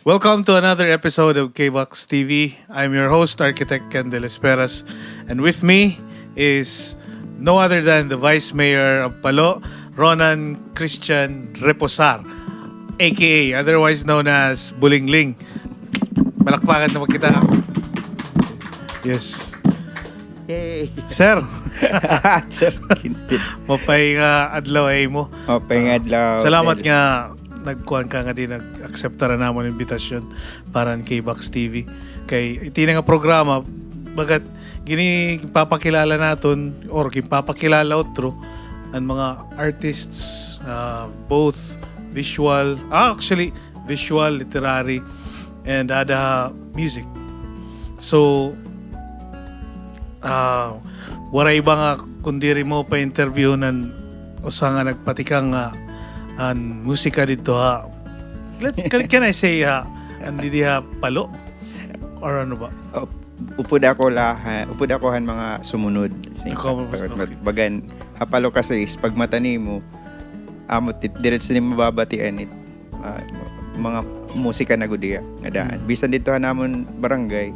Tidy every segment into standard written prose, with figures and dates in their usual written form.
Welcome to another episode of KBox TV. I'm your host, Architect Ken de las Peras, and with me is no other than the Vice Mayor of Palo, Ronan Christian Reposar, aka otherwise known as Bulingling. Malakpakan naman kita. Yes. Yay! Sir, Sir, kintit. mapay nga adlaw ay mo. Pangad Salamat nga nagkuhan ka nga din, nag-accepta na namon invitasyon para ng KBox TV. Kay iti nga programa, bagat gini papakilala naton or papakilala otro ang mga artists, both visual, visual, literary, and ada music. So, waray ba nga kundiri mo pa interview nan usa nga nagpatikang nga an musika dito ha. Can I say andi diha Palo? Or ano ba? Upod ako han mga sumunod. Bagan, hapalo kasi is pag matani mo, amot diretso ni mababatian it mga musika na gudiya nga daan. Bisan dito namon barangay,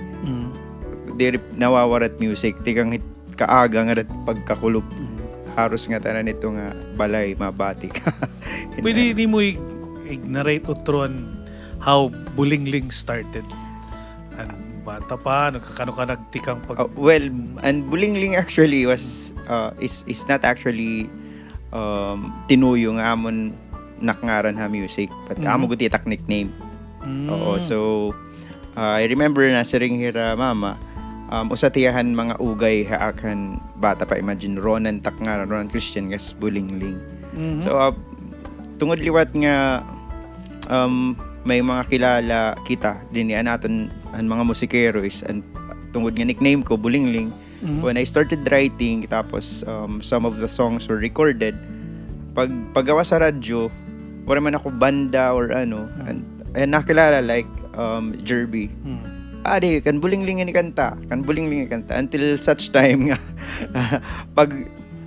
diri nawawarat music, tigang kaaga nga dat pagkakulop. Haros nga tanan nito nga balay mabati ka. Pwede di mo i-narrate utron how Bulingling started. And bata pa, nagkakano ka nagtikang pag... And Bulingling actually was is not actually tinuyo nga amon nakngaran ha music, but amo guti tak nickname. Oo, so I remember na siring hira mama, usatiyahan mga ugay haakan bata pa, imagine Ronan takngaran, Ronan Christian gas Bulingling. So tungod liwat nga may mga kilala kita din natin ang mga musikero is and tungod nga nickname ko Bulingling. When I started writing, tapos some of the songs were recorded, paggawa sa radyo, wala man ako banda or ano, and nakilala like Jerby. Adi, kan Bulingling ni kanta until such time nga pag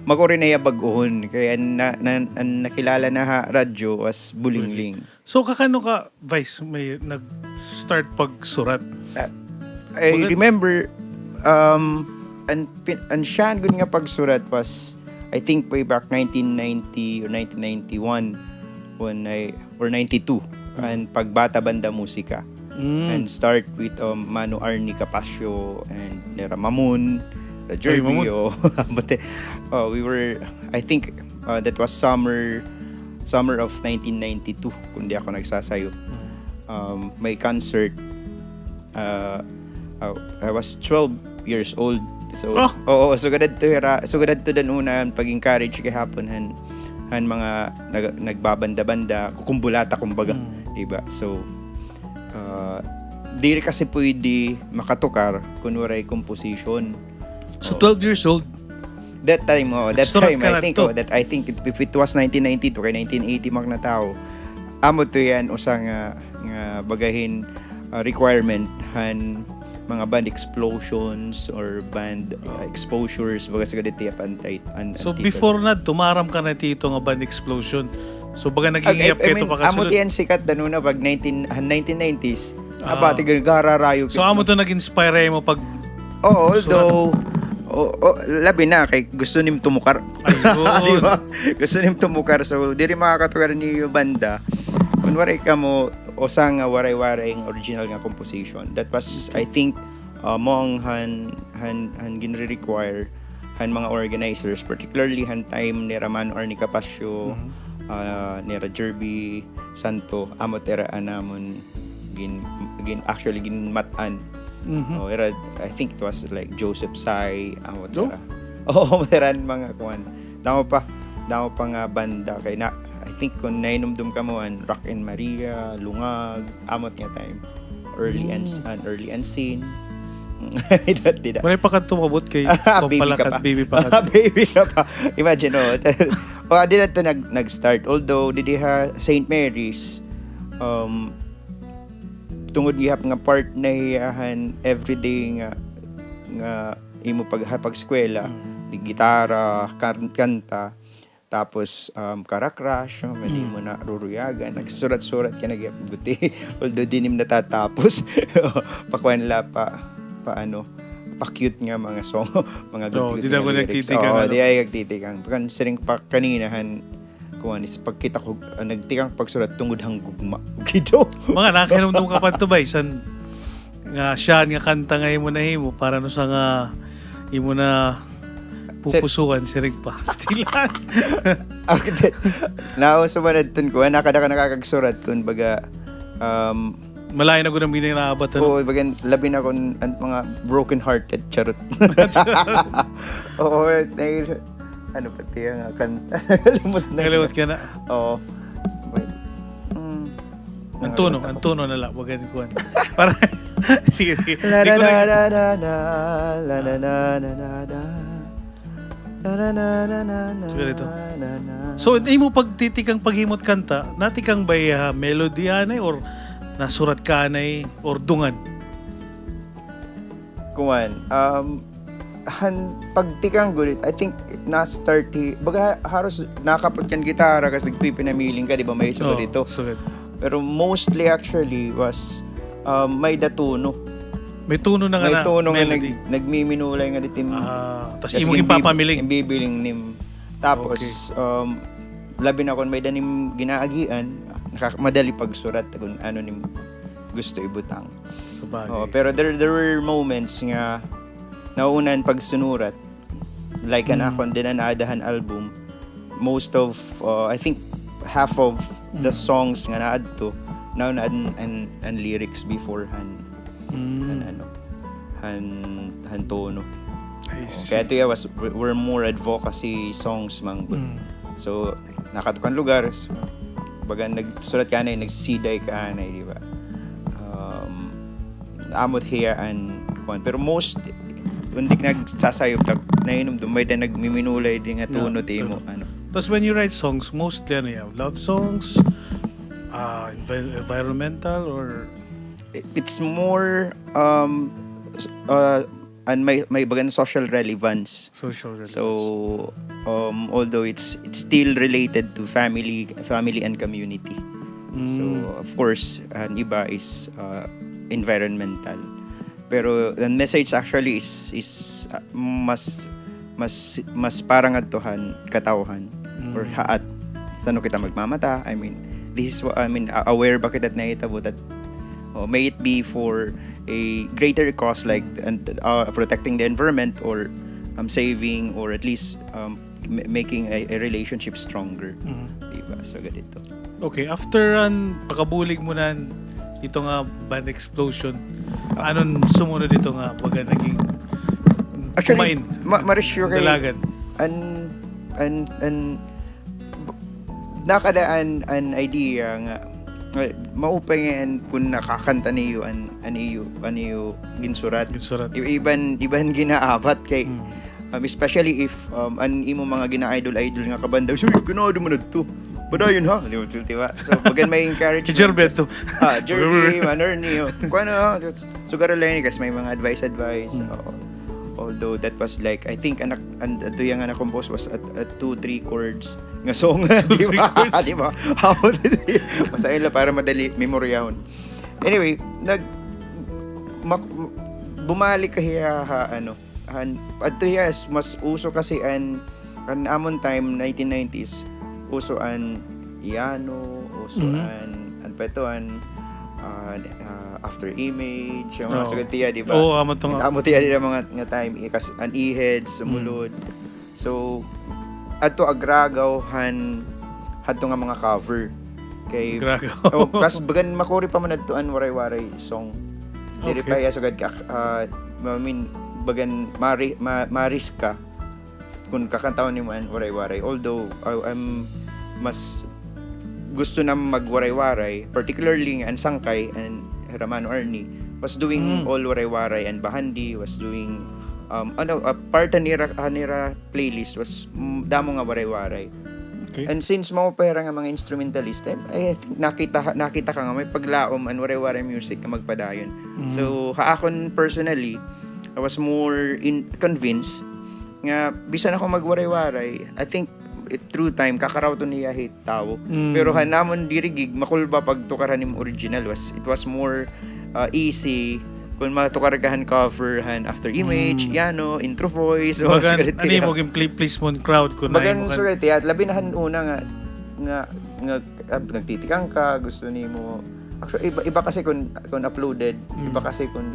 makorin na baguhon kaya nakilala na ha radyo was Bulingling. So kakano ka Vice may nag-start pagsurat? I remember and siya good nga pagsurat was I think way back 1990 or 1991 or 92 and pagbata banda musika. And start with Mano Arnie Capasio and Nera Mamun, Jerby. We were, I think that was summer of 1992 kundi ako nagsasayo. May concert. I was 12 years old. So sugad to dan una pag-encourage kahapon han mga nagbabanda-banda, kukumbulata kumbaga, diba? So diri kasi pwede makatukar kunwaray composition. So 12 years old that time I think if it was 1992 kay 1980 mag na tao amo to yan usang nga bagahin requirement han mga band explosions or band exposures baga sa kaditi pantay. So before na tumaram ka na dito nga band explosion. So baga naging-iyap kayo pa kasunod. Amo tiyan sikat danuna pag 1990s. Abati gararayo. So amo to nag-inspire mo pag although labi na kay gusto nim tumukar. Di ba? Gusto nim tumukar, so diri makakatuwar ni yung banda kunwari ka mo osang waray-waray ang original nga composition. That was I think among han gin-require han mga organizers, particularly han time ni Raman or ni Capasio, ni Jerby Santo amotera anamon gin actually gin matan. I think it was like Joseph Sai amotera. Meron mga kuan. Damo pa nga banda kay na I think kung nainumdum ka mo an Rock and Maria, Lungag, amot nga time. Early and scene. Dida. Wala pa ka tumabot kay baby pa. Baby ka pa. Imagine dida to nag-start. Although didi ha St. Mary's tungod gihap nga part na iyahan everyday nga imo pag eskwela, di gitara, kanta. Tapos karakrash, mali mo na ruruyagan, nagsurat-surat ka buti. Although dinim natatapos, pakwanla pa-cute nga mga song, mga good di na ko nagtitikan. Di ay nagtitikan. Considering pa kaninahan, kung is pagkita ko, nagtikang pagsurat tungod hang gugma. Gito. Mga nakiramdam ka pa ito ba? Isan nga siya nga kanta nga imo na himo para no sa nga imo na pupusukan si Rick pa. Stilan. Okay. Nauso ba natin ko, nakada ka nakakagsurat kung baga, malayo na ko nang binirabat. oo, baga, labi na kung mga broken hearted, charot. Oo, ano pati ang kanta. Nakalimot ka na. Oo. Ang tono na lang. Wag ganun kuhan. Para, sige. La la la la la la la la la la la la. Siguro ito. So, hindi mo pagtitikang paghimot kanta, natikang ba melody anay or nasurat ka anay or dungan? Kuwan, pagtikang gulit, I think na-start, baga haros nakapot kan gitara kasi nagpipinamiling ka, di ba may isa ko dito. Sulit. Pero mostly actually was may datuno. May tuno na nga May na tono nga melody. nagmiminulay nga ditim. Tapos imo impapamiling. Imbibiling nim. Tapos labi na kon may danim ginaagian, madali pagsurat kung ano nim gusto ibutang. Sabagay. Pero there were moments nga nauunan pagsunurat like an akon din an adahan album. Most of I think half of the songs nga naadto now na an lyrics beforehand. Han tono. Kaya ito were more advocacy songs mang. So nakatukan lugar, baga nagsurat ka na, nagsisiday ka na, di ba? Amot hiya and kwan. Pero most hindi nagsasayop nainom dumay na nagmiminulay din nga tono mo ano. Tapos when you write songs, mostly ano yan, love songs, environmental or it's more and may bagan social relevance. So although it's still related to family and community. So of course an iba is environmental. Pero the message actually is mas parang adtuhan katawhan or haat sano kita magmamata. I mean this is what aware bakit at nahitabo that may it be for a greater cause like protecting the environment or saving or at least making a relationship stronger. Diba? So ganito. Okay, after pakabulig mo na ito nga band explosion, anong sumunod dito nga baga naging actually ma-reassure kay dalagan and nakadaan an idea nga maupay kung nakakanta niyo an iyo ginsurat iban ginaabat kay especially if an imo mga gina-idol nga kabanda uy ganaado mo na to padayon ha diba so bagan may encourage Jerbeto Jerry Ernie kuno sugar lang kasi may mga advice although that was like I think ito yung na-compose was at 2-3 chords nga song di ba how masahin lang para madali memoryahon anyway bumalik kahiya adto yes mas uso kasi an amon time 1990s uso an piano uso an petuan after image yung mga sugatiya di ba amot tiya di mga nga time kasi an e-heads sumulod so ato agragaw hadto nga mga cover kay kas bagan makuri pa man adtoan waray-waray song dili pa ya sugad ka bagan maris ka kung kakantaon ni man waray-waray although I'm mas gusto na magwaray-waray particularly ang Sangkay and Ramano Arnie was doing all waray-waray and Bahandi was doing part nira playlist was damo nga waray-waray. Okay. And since mao pera nga mga instrumentalist I think nakita ka nga may paglaom and waray-waray music nga magpadayon. So haakon personally I was more convinced nga bisan ako magwaray-waray I think through time kakaraw to niya hit tao. Mm. Pero hanamon dirigig makulba pag tukaran nim original it was more easy kung matukaragahan coverhan after image, yano, intro voice, Bagan, ano mo yung please mo crowd ko na bagan mo sulit at labi na una nga nagtitikang ka, gusto nimo. Actually iba kasi kung uploaded, iba kasi kung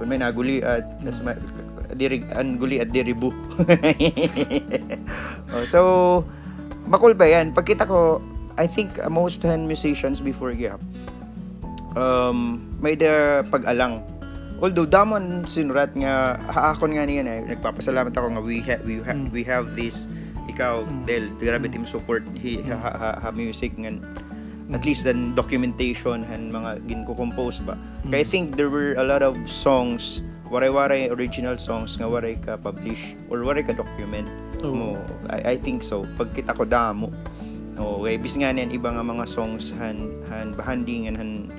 may naguli at kasi guli at diribu. So makul ba yan? Pagkita ko, I think most musicians before gap may the pag-alang. Although damon sinurat nga haakon nga niyan ay nagpapasalamat ako nga we have this ikaw del grabe team support ha music ngan at least then documentation and mga ginko-compose ba. Kaya I think there were a lot of songs waray-waray original songs nga waray ka publish or waray ka document mo. I think so. Pag kita ko damo. Kaya bis nga niyan iba nga mga songs han bahanding han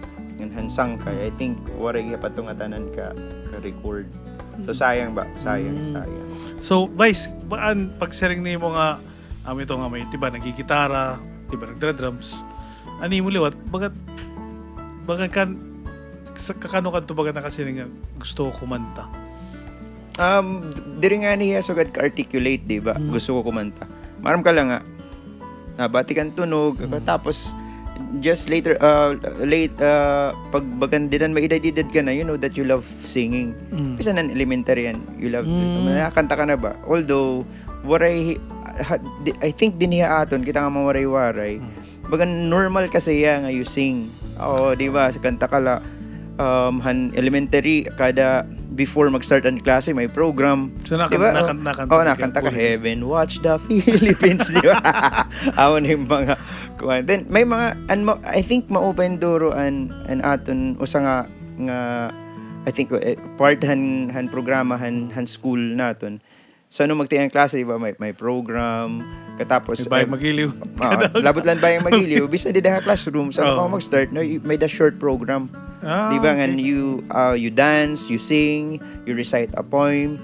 sangkay. I think waray patungatanan ka record. So sayang ba? Sayang. So Vice, pag sharing nimo nga ito nga may tiba nagigitara, tiba nagdra-drums. Ani mo liwat bagat kan kakano kadto bagat nakasiring nga gusto ko kumanta. Diri nga niya sugad ka articulate, di ba? Gusto ko kumanta. Maram ka lang nga. Bati kan tunog tapos just later pag bagandinan may edad ka na, you know that you love singing. Bisa nan elementary yan, you love to nakakanta ka na ba, although waray I think din niya aton kita nga mawaray-waray bagan normal kasi ya nga you sing di ba sa kanta kala han elementary kada before mag-start ang klase may program. So diba? Nakanta ka Heaven Watch the Philippines, di ba? Awon yung mga kuwan. Then may mga I think ma-open duro an aton usa nga I think part han programa han school naton. So ano magtiyang klase, di ba? May program katapos bayang magiliw. Labot lang bayang magiliw. Bisa di daha classroom sa pa mag-start no, may the short program. Di ba nga you dance, you sing, you recite a poem.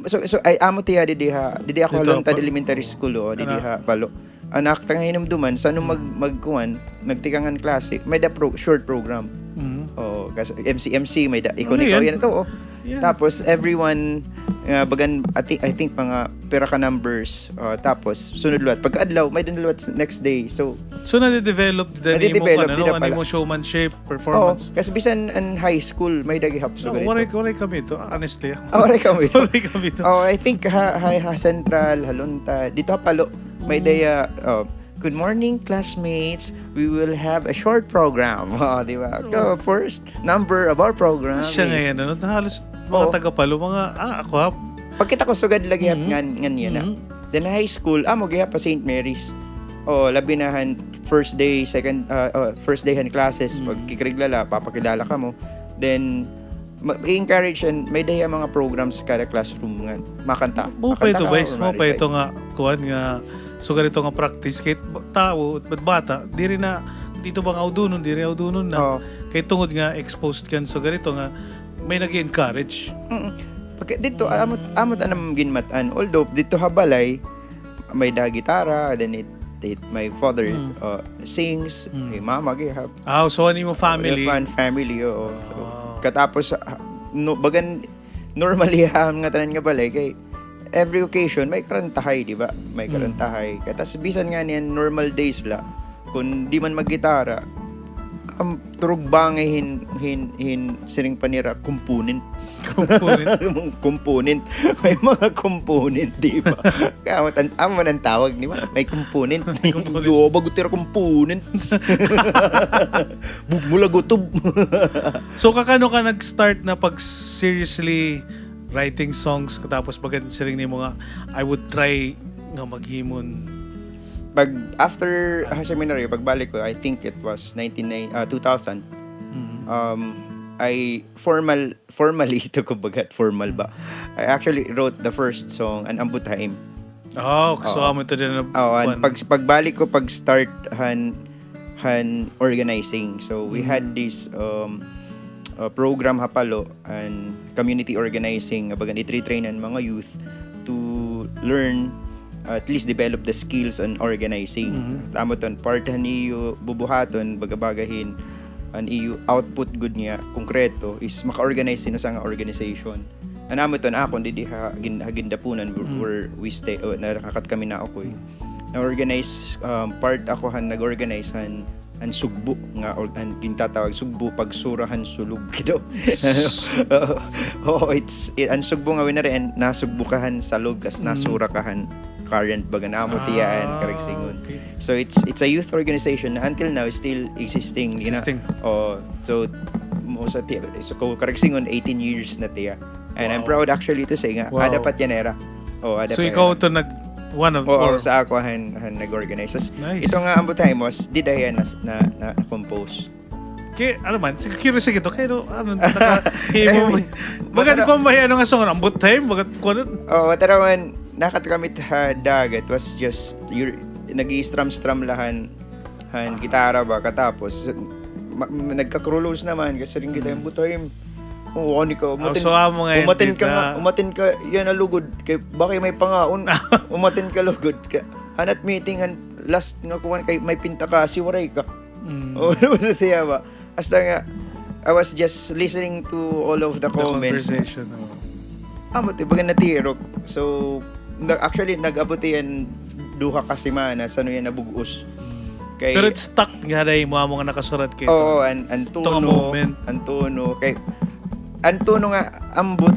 So ay amo tiya di ako halon ta elementary school di ha palo. Anak tang hinumduman sa nung magkuan nagtikangan klase, may the short program. Kasi MC may da ikaw yan to. Yeah. Tapos everyone bagan I think mga pera ka numbers tapos sunod luwat pagka-adlaw may dinluwat next day so na-develop din mo showmanship performance kasi bisan an high school may dagihap so waray kami to honestly waray kami to I think ha central halunta dito palo may daya good morning, classmates. We will have a short program. Di ba? The first number of our program siya ngayon, halos mga taga-palo, mga, ako ha. Pagkita ko sugad lagi ngan yan na. Then high school, mo gihap pa St. Mary's. Labinahan, first day han classes. Pag kikriglala, papakilala ka mo. Then, i-encourage and may daya mga programs kada classroom nga. Makanta. Mo pa ito, guys. Mo pa ito nga, kuhan nga, so ganito nga practice kahit tao at bata di rin na dito bang audunon na kay tungod nga exposed kan so ganito nga may nag-encourage dito amot anam ginmatan although dito habalay may da gitara then my father sings my mama gihap so ani mo family so katapos bagan normally nga tanan nga balay kay every occasion may karantahay, di ba? May karantahay. Katas bisan nga niyan normal days la. Kung di man maggitara, turog bangay hin siring panira component. Component. May mga component, di ba? Kaya amo nang tawag, di ba? May component. Yo bagutira component. Bugmula gutob. So kakano ka nag-start na pag seriously writing songs katapos bagan siring nimo nga I would try nga maghimon pag after seminary pagbalik ko I think it was 2000 I formally ito ko bagat formal ba I actually wrote the first song An Ambutaim so amo ito din pagbalik ko pag start han organizing so we had this program hapalo and community organizing bagan i-train ang mga youth to learn at least develop the skills on organizing. Tamo ton partahan niyo bubuhaton bagabagahin an iyo output good niya konkreto is maka-organize sino sa nga organization. Anamo ton ako hindi ha gindapunan where we stay nakakat kami na ako na-organize part ako nag-organize an sugbo nga an gintatawag sugbo pagsurahan sulog kito. An sugbo nga winari and nasugbukahan sa log as nasurakahan current bagan amo tiyaan Karigsingon. Okay. So it's a youth organization na until now is still existing. So most of tiya so Karigsingon 18 years na tiya. And I'm proud actually to say nga ada pa yanera. So ikaw to one of sa ako han nag-organize. Nice. Ito nga ambo time was did I na compose. Kaya, ano man, curious ito, kaya ano, naka-himo mo. Bagat ko mahi, ano nga song, ambot time, bagat ko ano. Matarawan, nakakamit dagat was just, nag-i-strum lahan, gitara ba, katapos, nagka-crulos naman, kasi rin kita yung butoy, ani ka, umatin ka, yan alugod, kay bakit may pangaon, umatin ka lugod, hanat meeting, last nga kuwan, kay may pinta ka, siwaray ka. Ano sa tiya ba? Hasta nga, I was just listening to all of the comments. Conversation. Amot, baga natirok. So, actually, nag-abuti yan duha kasi mana, sa ano yan nabugos. Kay, pero it's stuck nga rin mo nga nakasurat kayo. Oo, ang tono. Kay, ang tono nga, ambot.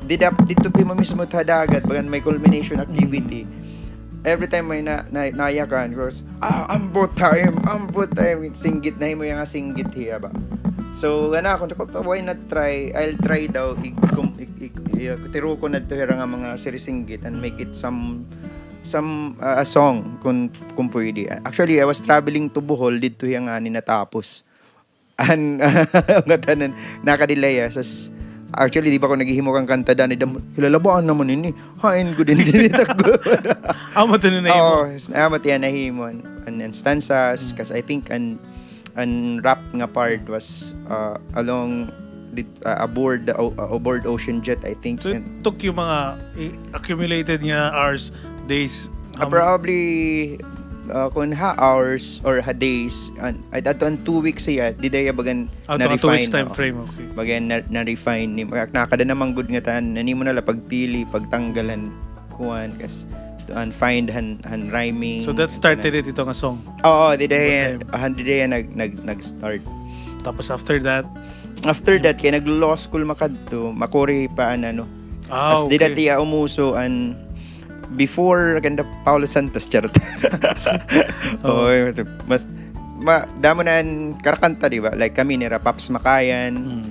Dito pa mismo dagat, bagan may culmination activity. Every time may nayakan, goes, ambot time, singgit na mo yung singgit hiya ba. So, ako, why not try, I'll try daw, tiro ko na ito nga mga sirisinggit and make it a song kung pwede. Actually, I was traveling to Bohol, dito yung ninatapos. And, nakadilaya, actually, di ba ako naghihimo kang kanta dani hilalabaan naman ini. Hain ko din ko. Amo to na himo. Amo tiyan nahimo and stanzas kasi I think an rap nga part was along aboard Ocean Jet, I think. So it took you mga accumulated nga hours, days. Probably kung hours or days at 2 weeks siya di day bagan na-refine 2 weeks time frame, okay. Bagan na-refine ni nakada namang good nga tan nani mo nala pagpili pagtanggalan kuan kas find han rhyming. So that started it ito nga song. Di day nag-start. Tapos after that kay nag-law school makadto makori pa okay. Di dati umuso before ganda Paulo Santos charot. Mas damo na karakanta di ba? Like kami ni Rapaps Makayan.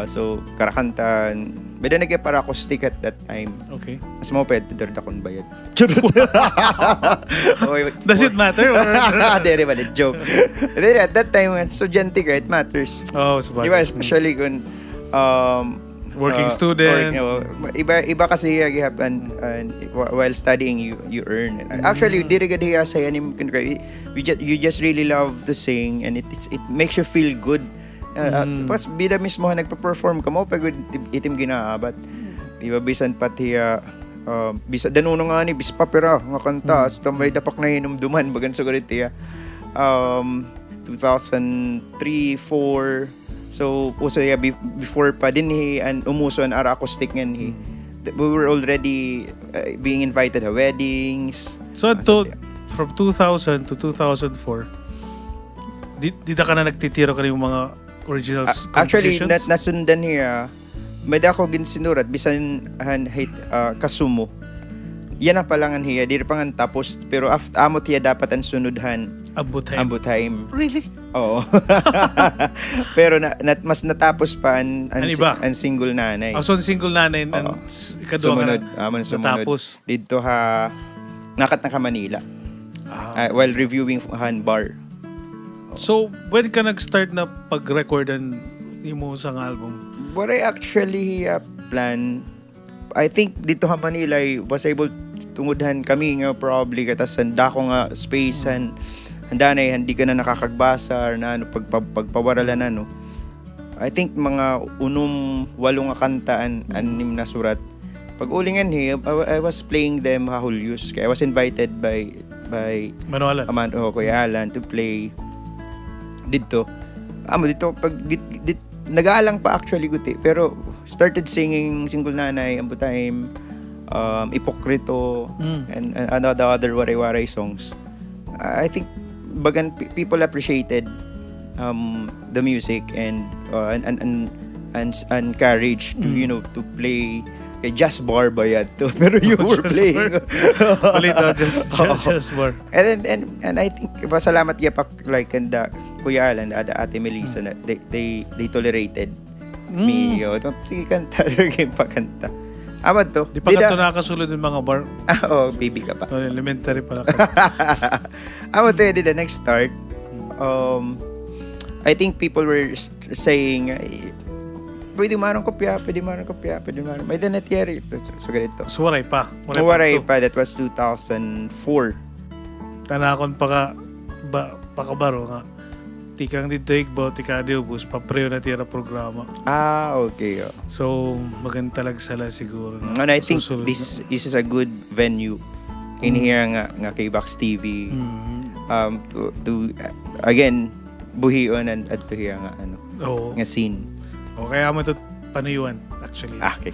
So karakanta beda nagay para acoustic at that time. Okay. Mas mo pwede da kon bayad. Does it matter? Dere ba joke. At that time estudyante ka it matters. Sabagay. Di ba especially kung working student. Iba kasi while studying you earn. Actually, diri ka diya sa you just really love to sing and it makes you feel good. Pas bida mismo nagpa-perform ka mo pag itim ginaabat. Di ba bisan pati bisa danuno nga ni bispa pera nga kanta so tambay dapak na hinumduman bagan sugarit tiya 2003-4. So, also before pa din umuso an ara acoustic ngan we were already being invited to weddings. So, from 2000 to 2004, di ka na nagtitiro ka ng mga original actually, compositions? nasundan niya, may dako ginsinurat, bisan kasumo. Yan na palangan hiya, di pa nga tapos, pero amot hiya dapat ang sunudhan. Ambot time. Really? Oo. Pero mas natapos pa ang single nanay. So, ang single nanay sumunod. Natapos. Dito nakat na ka Manila. While reviewing bar. So, when ka nag-start na pag-record mo sa album? What I actually plan, I think dito ha Manila I was able tungudhan kami nga probably katas handa ko nga space handa na hindi ka na nakakagbasa or na pagpawaralan na I think mga 8 nga kantaan anim na surat pag ulingan I was playing them Hahulyus. Kaya I was invited by Manualan. Kuya Alan to play dito. Dito pag nag-aalang pa actually guti, pero started singing Single Nanay, Ambutime, Ipokrito, and the other waray-waray songs. I think bagan people appreciated the music and courage to to play kay Just Bar ba yan to? Pero you were Just playing Ulit just bar. and I think pasalamat ya pa like and Kuya Alan and Ate Melissa na they tolerated me. Sige, kanta. Sige, pakanta. Amad to. Di pa ka ito nakasulod ng mga bar. Baby ka pa. Elementary pala ka. Amad to, the next start. I think people were saying, pwede marang kopya. May danatieri. So, ganito. So, waray pa. Waray pa. That was 2004. Tanakon pa pakabaro nga. Tikang dito ikbo, tika diubus, papreo na tira programa. Okay. So, maganda sala siguro. And I think this is a good venue in here nga kay Box TV. To again, buhion and to here nga nga scene. Kaya mo ito panuyuan, actually. Okay.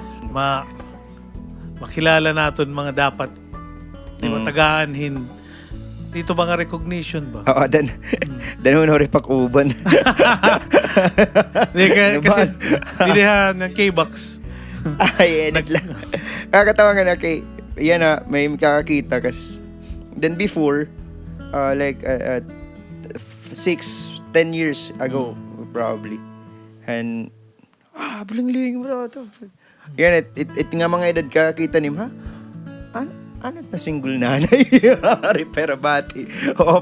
Makilala natin mga dapat tagaanhin. Dito ba nga recognition ba? Dan mo pakuban. Kasi dilihan ng K-Box. Edit lang. Kakatawa nga na kay yan na may kakakita kasi then before 6-10 years ago probably, and buling-ling mo to. Yan it nga mga edad kakakita nim ano na single nanay. Repera bati.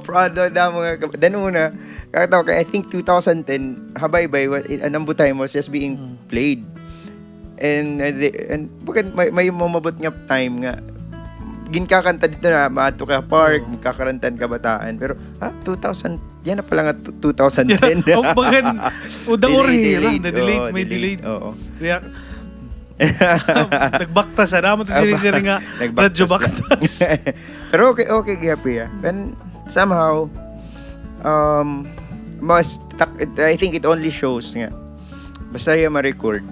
Prado na mga then una kakatawa kay I think 2010 habaybay Ambutime was just being played. And bakit may mamabot nga time nga ginkakanta dito na maato ka park, kakarantan kabataan, pero 2000 yan na pala nga 2010. Bakit udang delayed. May delayed. Oo. Nagbaktas naman ito siri-siri nga radyo baktas. Pero okay gapi ya. And somehow I think it only shows nga basta yung ma-record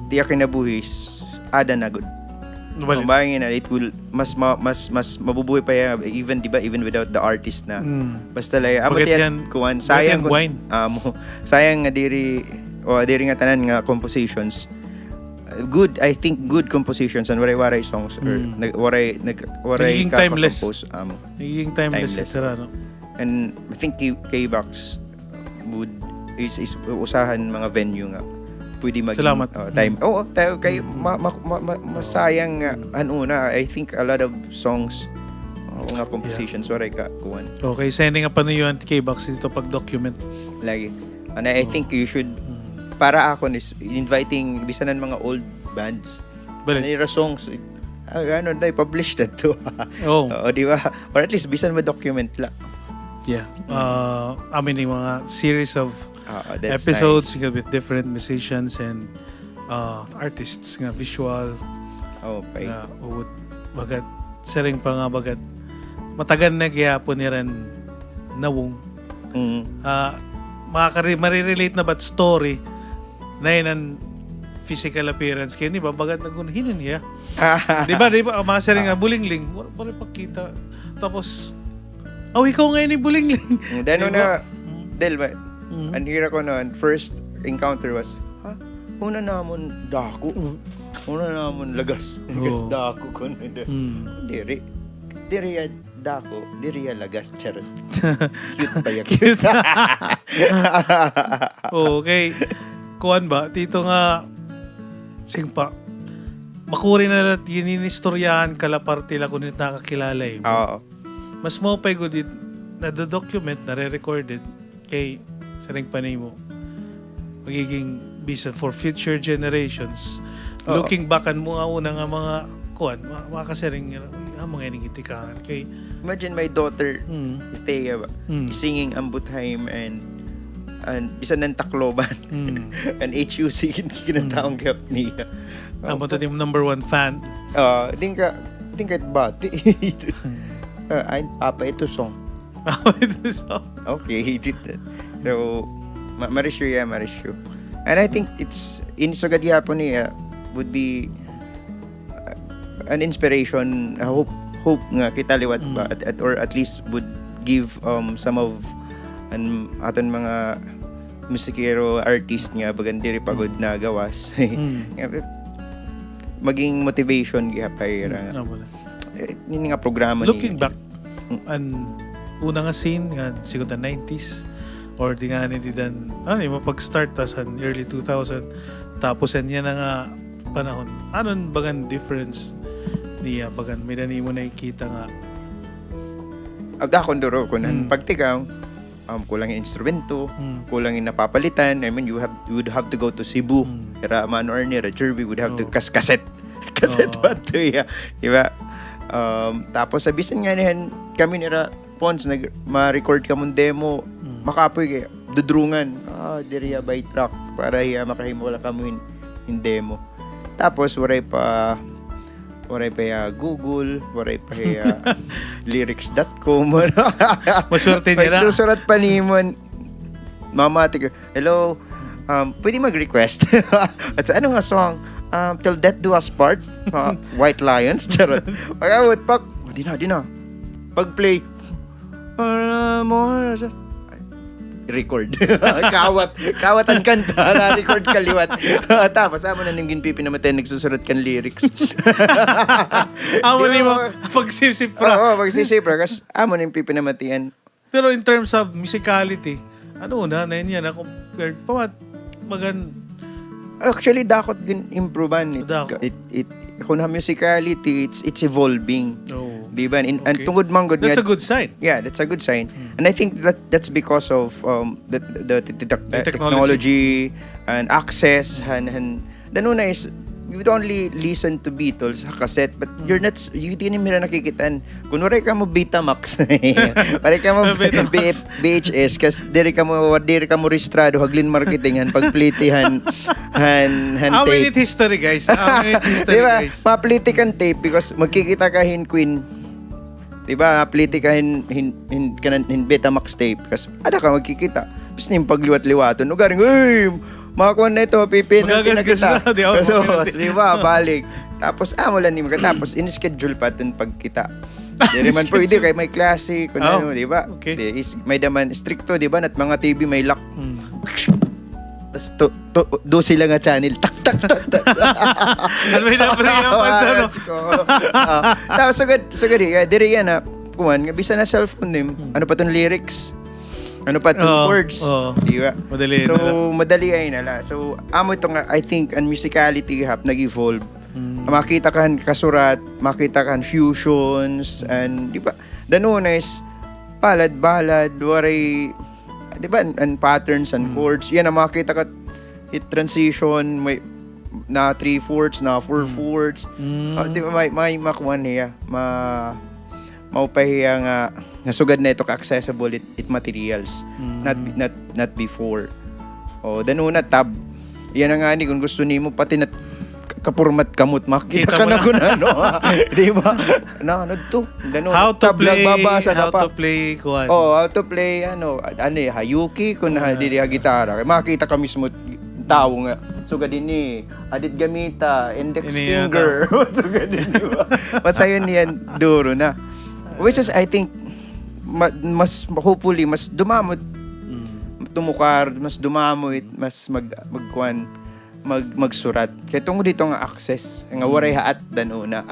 tiyak kinabuhis ada na good. Kumbahin na it will mas mabubuhay pa ya even without the artist na. Basta lay yan kuan sayang sayang nga diri nga tanan nga compositions. Good, I think good compositions and waray-waray songs or waray nagiging timeless. Nagiging timeless. And I think K-Box would is usahan mga venue nga pwede maging time. Tayo kay masayang anuna. I think a lot of songs nga compositions waray ka kuan. Okay, sending a panuyuan K-Box dito pag-document lagi. And I think you should para ako is inviting bisanan mga old bands. Nira songs publish that to. Di ba? Or at least bisan ma-document la. Yeah. I mean yung mga series of episodes nice. With different musicians and artists nga visual. Nga bagat sering pa nga bagat matagan na gyapon ni ran nawong. Marirelate na bat story na yun ang physical appearance kaya di ba bagat nagunhinan niya. Di ba mga sering nga bulingling wala pagkita tapos ikaw ngayon ni bulingling. Then na Del ba anhira ko noon first encounter was una namon dako lagas dako ko diri dako diri lagas charot. Cute pa yan. Okay. Kuan ba? Tito nga singpa. Makuri na lahat yun kalaparte la kung nakakilala eh. Mas mo pa good it na-document, na-recorded kay saring panay mo. Magiging bisa for future generations. Looking backan mo nga una nga mga kuan, mga kasaring mga inigitikaan. Kay imagine my daughter, Thea ba, singing Ambutime and bisan ng Tacloban and HUC kinataong gap niya Amo to yung number one fan. Tingkat bati. Ay, papa, ito song. Ito so. Okay, he did that. So, Marishu. And I think it's, in Sugad Yapon would be an inspiration, hope nga kita liwat ba, or at least would give some of aton mga musikero artist nga bagan diri pagod na gawas. Maging motivation gyapay ini nga programa Looking back, an una nga scene nga siguro the 90s or di nga ni dan mapag-start tas an early 2000 tapos yan na nga panahon. Anon bagan difference niya bagan may dani mo nakikita nga abda kondoro kunan pagtikaw kulang yung instrumento, kulang yung napapalitan. I mean, you would have to go to Cebu. Kaya Mano Arnie, Jerby would have to cassette ba ito, diba? Tapos sabihin nga niyan, kami nila Pons, ma-record ka mong demo, makapoy kaya, dudrungan. Diriya by track, para makahimula ka mo yung demo. Tapos, waray pa Google, waray pa lyrics.com. Maswerte niya na. Susurat pa ni mo, mamati ko, hello, pwede mag-request. At ano nga song? Till Death Do Us Part, White Lions, charot. Pag-awat, di na. Pag-play, record. Kawat ang kanta, na-record kaliwat. Tapos, amo na nang ginpipi naman nagsusurat kan lyrics. Amo ni mo, pagsisip pra. Oo, pagsisip pra. Kasi amo na yung pipi namatian. Pero in terms of musicality, ano na yan ako, pamat, Actually, dakot improvean. Dakot. Kung na musicality, it's evolving. Oh. Diba? And Okay. tungod manggod. That's a good sign. Yeah, that's a good sign. And I think that's because of the technology and access and danuna is you would only listen to Beatles sa cassette but you di nila nakikitan. Kunwari ka mo Betamax. Pare ka mo VHS kas diri ka mo registrado haglin marketing han pagplitihan han How tape. minute history, guys? How minute history, Diba? guys? Maplitikan tape because magkikita ka Queen. Diba? Maplitikan hin Betamax tape kasi ada ka magkikita. Tapos yung pagliwat-liwaton. Ugaring, makakuha na ito, pipin na Magagasgas kita. na, di ako So, maminati. diba, balik. Tapos, mo lang ni mga. Tapos, in-schedule pa dun pagkita. Di man po, hindi, kay may klase, kung ano, diba? Okay. May daman, stricto, diba? At mga TV may lock. Tapos, do sila nga channel. Tak. Ano may napre yung panta, no? Tapos, sugad, diri yan, kuman, bisa na cellphone nim. Ano pa tong lyrics? Ano pa itong words? Di ba? Madali ay nala. So, amo ito nga, I think, ang musicality nag-evolve. Makita ka kasurat, makita ka fusions, and di ba? Danuna is balad, waray, di ba? And patterns and chords. Yan, makita ka transition, may na 3/4, na 4/4. Di ba? May makuha niya. Maupahiya nga nasugad na ito ka-accessible it materials not before danuna tab yan nga ni kung gusto nimo pati na kapurmat kamot makita ka na kun ano di ba ano to danuna How to tab play, babasa how ka pa to play kuan. how to play hayuki kun dili gitara makita ka mismo tao nga sugad din adit gamita index finger sugad din ba masayon niyan duro na. Which is, I think, mas hopefully, mas dumamot, tumukar, mas dumamot, mas magsurat. Kaya tungod dito nga access, nga waray haat danuna.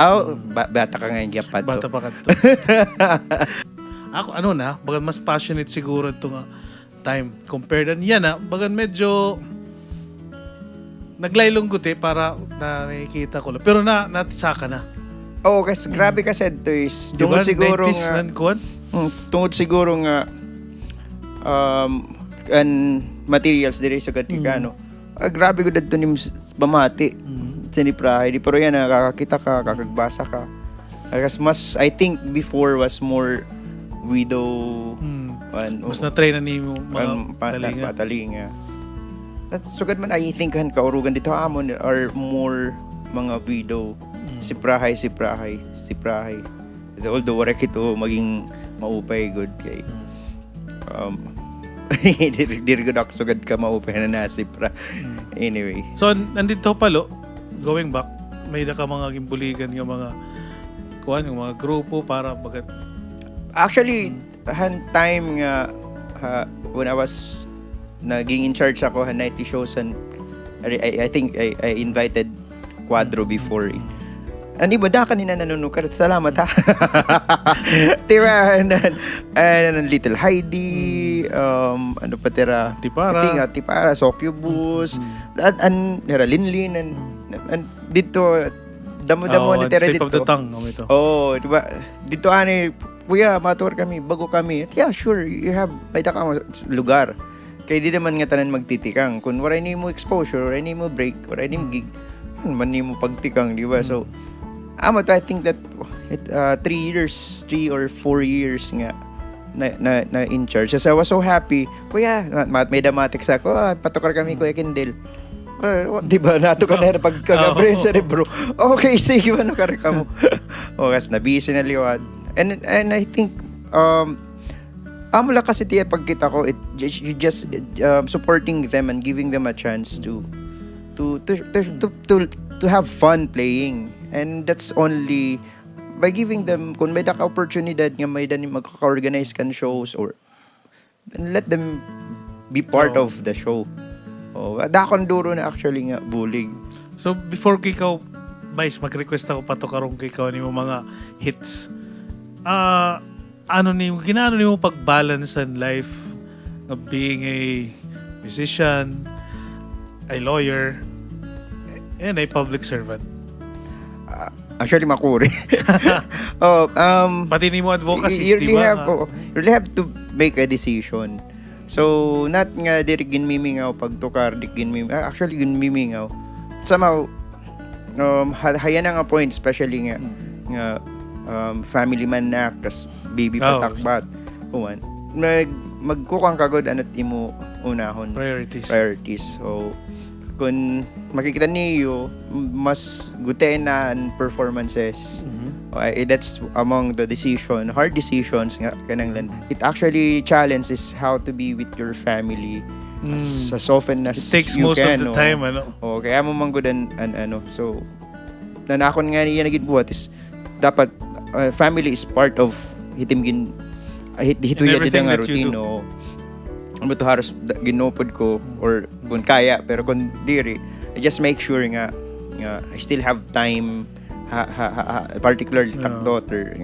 Bata ka nga yung gyapad to. Bata pa ka to. Ako, bagan mas passionate siguro ito nga time. Compared yan bagan medyo naglaylunggot para nakikita ko lang. Pero natisaka na. Kasi grabe kasi ito is Diba? tungod siguro 90s nga tungod siguro nga and materials diri sa Katikano. Grabe ko dito ni pamati. Siniprahay di pero yan nakakita ka, kakagbasa ka. Kasi mas I think before was more widow mas na-train na ni mo mga patalinga. At sugad man I think kaurugan dito amon are more mga video si Prahay. Although wala kito maging maupay good kay diri gud ako sugad ka maupay na si Pra. Anyway. So nandito palo, going back, may ka mga gimbuligan nga mga yung mga grupo para bagat. Actually, time nga when I was naging in charge ako sa 90 shows and I think I invited Quadro before. Ani ba da kanina nanunukar? Salamat ha. Tira and Little Heidi, ano pa tira? Tipara, Socubus, and Linlin and dito damo ni tira dito. Slip of the tongue ito. Oh, diba? Dito ani kuya, matour kami, bago kami. Yeah, sure, you have may ka lugar. Kaya di naman nga tanan magtitikang. Kung wala ni mo exposure, wala ni mo break, wala ni mo gig, man ni mo pagtikang, di ba? So, I think that 3 or 4 years nga na in charge. So I was so happy. Kuya, may damatik sa ako, patukar kami, Kuya Kindel. Di ba, nato ka na pagkagabre sa bro. Okay, sige ba, nakarika mo. Kasi nabisi na liwad. And I think, amula kasi tiya pagkita ko, you just supporting them and giving them a chance to have fun playing. And that's only by giving them, kung may opportunidad nga may magkaka-organize kan shows or let them be part of the show. Dakon duro na actually nga bulig. So before ikaw, Vice, mag-request ako patukarong ikaw ni mo mga hits. Ginano ni mo pag-balance ang life of being a musician, a lawyer, and a public servant? Actually, makuri. Pati ni mo advocacy, you di ba? really have to make a decision. So, not nga diri ginmimingaw pagtukar, actually ginmimingaw. Somehow, haya na nga point, especially nga family man na, kas baby patakbat. Magkukang kagod anot imo unahon. Priorities. So, kung makikita niyo mas guten na performances, that's among the hard decisions nga kanang it actually challenges how to be with your family as often as it takes you most can, of the time kaya mo manggod so nanakon nga niya naging buhat is dapat family is part of hitimgin hituya din nga routine ano to haros ginopod ko or kung kaya pero kung diri I just make sure nga I still have time particularly daughter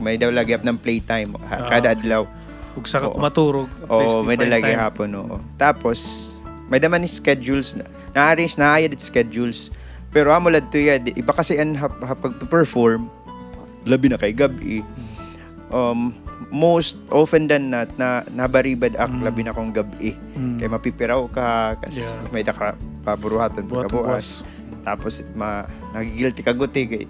may daw lagi ng playtime kada adlaw ug sa maturog at least may dalagi hapon tapos may daman ni schedules na-arrange na ayad schedules pero amo lad to ya iba kasi an pag-perform labi na kay gabi most often than not na nabaribad ak labi na kong gabi kay mapipiraw ka kasi may ka paburuhaton pagkabuas tapos nagigilty ka guti kay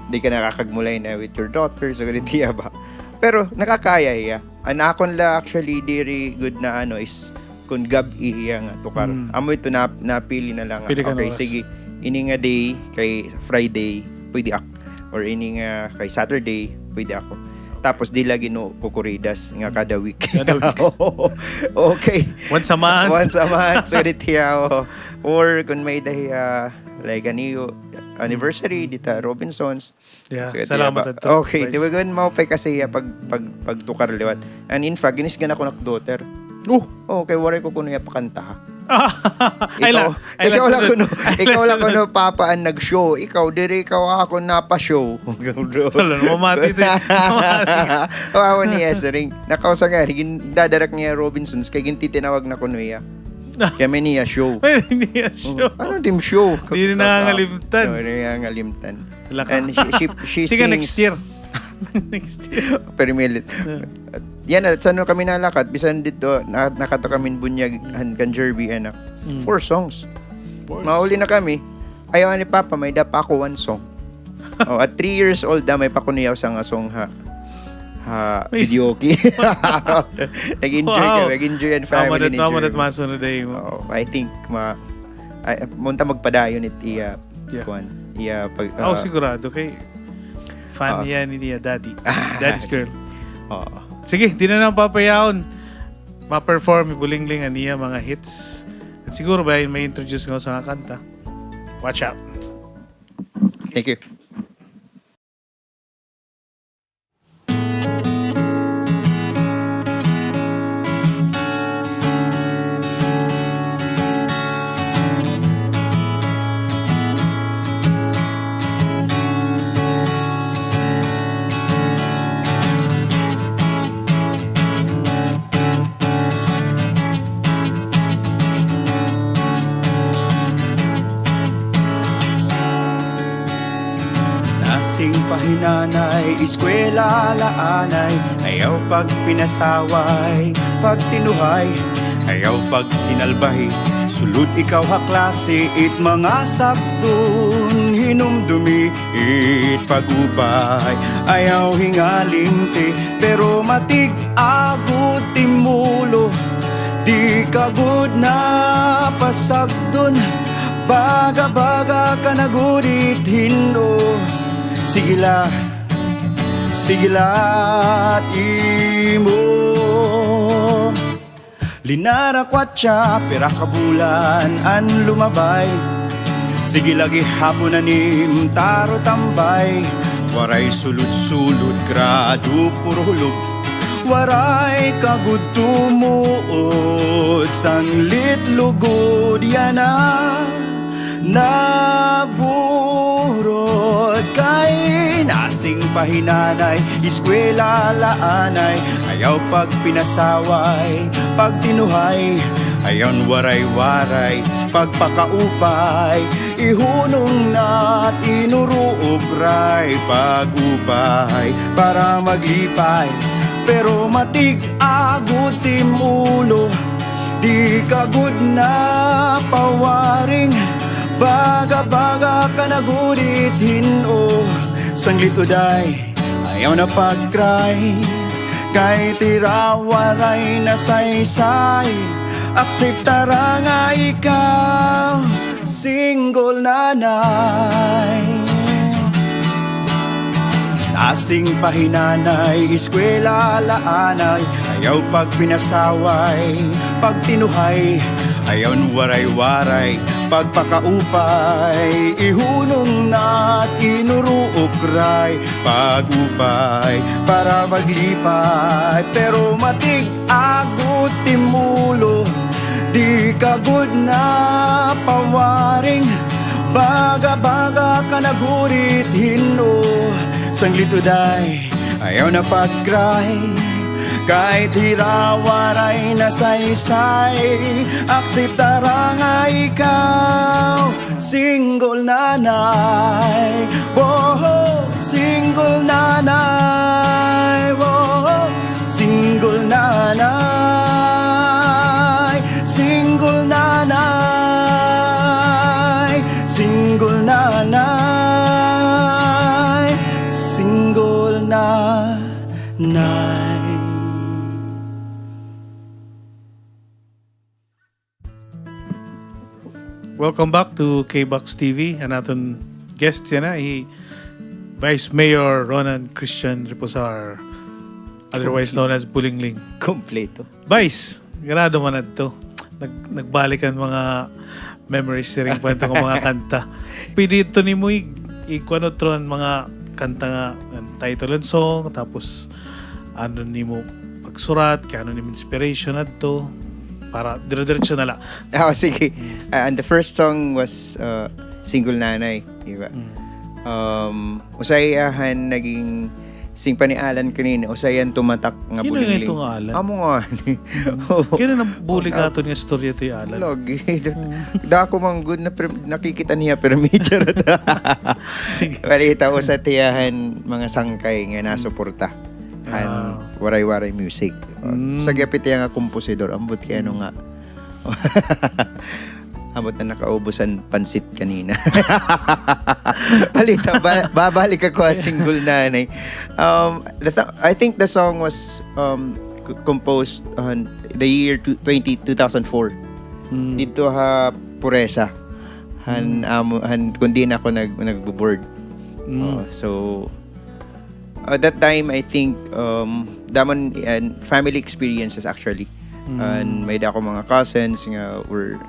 di ka nakakagmulay na with your daughter so ganito ba pero nakakaya iya anakon la actually diri good na is kung gabi nga tukar amo ito napili na lang okay sige ini nga day kay Friday pwede ako or ini nga kay Saturday pwede ako tapos di lagi no kukuridas nga kada week. Okay. Once a month. So dito or kung may dahi like anniversary dita Robinsons. Yeah. So, salamat at okay, di ba gawin mo pa kasi pagtukar liwat. And in fact, ginisgan ako ng daughter. Okay, waray ko kuno ya pakanta ha. Ikaw lang kuno papaan nag-show. Ikaw ako napa-show. Wala na mamati ito. Wawa ni Esering. Nakausa nga, dadarak niya Robinsons kaya ginti tinawag na kuno ya. Kaya may niya show. Ano dim show? Hindi na nangangalimtan. And she sige, sings. next year. Pero milit. Yan at saan kami nalakad bisan dito nakato kami bunyag kan Jerby anak 4 songs. Mauli na kami ayaw ni Papa may dapa ako 1 song. At 3 years old may pakuniyaw sa nga song videoke. Nag-enjoy ang family ni Jerby. Masunod ay mo. I think munta magpadayon iti Yeah. kuan. Yeah, pag Sigurado kay fan yan ni Daddy. Ah. Daddy's girl. oo. Sige, di na lang papayaon. Ma-perform, bulingling niya mga hits. At siguro ba may introduce nga sa mga kanta. Watch out. Thank you. Nasing pahinanay, eskwela laanay, ayaw pag pinasaway, pag tinuhay, ayaw pag sinalbay. Sulod ikaw ha klase, it mga sakdun, hinumdumi, it pag-ubay. Ayaw hingaling ti, pero matig agud timulo, di kagud na pasagdun. Baga-baga ka nagurit hino. Sigila imo. Linara kwatsa, pera kabulan, an lumabay. Sige lagi hapon na nim, taro tambay. Waray sulod-sulod, grado puro hulog. Waray kagud tumuod, sanglit lugod yan naburod. Kay nasing pahinanay, eskwela laanay, ayaw pag pinasaway, pag tinuhay, ayon waray-waray, pagpakaupay, ihunong na't inuruobray, pag-upay para maglipay. Pero matig agud timulo, di kagud na pawaring. Baga-baga ka nagurit hino, sanglit uday, ayaw na pag-cry. Kay tirawaray na saysay, akseptara nga ikaw, single nanay. Nasing pahinanay, eskwela laanay, ayaw pag pinasaway, pag tinuhay, ayon waray-waray, pagpakaupay, ihunong na't inuruokray, pag-upay para maglipay. Pero matig agud timulo, di kagud na pawaring. Baga-baga ka nagurit hino, sanglit uday, ayaw na pag-cry. Kahit hirawaray na saysay, akseptara nga ikaw, single nanay. Whoa, single nanay. Whoa, single nanay. Single nanay. Single nanay. Single nanay. Welcome back to K-Box TV. Ang aton guest yan Vice Mayor Ronan Christian Reposar, otherwise known as Bulingling. Kompleto. Vice, ganado man to. Nagbalikan mga memories rin kwento ng mga kanta. Pwede ito ni mo ikuanotron mga kanta nga, title and song, tapos ano ni mo pagsurat, kaya ano ni mo inspiration na to, para dire-diretso na lang. Sige. And the first song was Single Nanay, diba? Usayahan naging sing pa ni Alan kanina, usayan tumatak nga Kino Bulingling. na itong Alan? Amo nga ni. Kaya na buli ka ito nga storya ito yung Alan. Logi. Dako mang good na nakikita niya pero medyo rata. Sige. Balita ko sa tiyahan mga sangkay nga nasuporta. Waray-waray music. Sa gapit nga komposidor, ambot kaya ano nga. Ambot na nakaubusan pansit kanina. Balita, babalik ako sa Single Nanay. I think the song was composed on the year 2004. Dito ha Puresa. kundi na ako nagbo-board. So at that time I think damon and family experiences actually. And may ako mga cousins nga were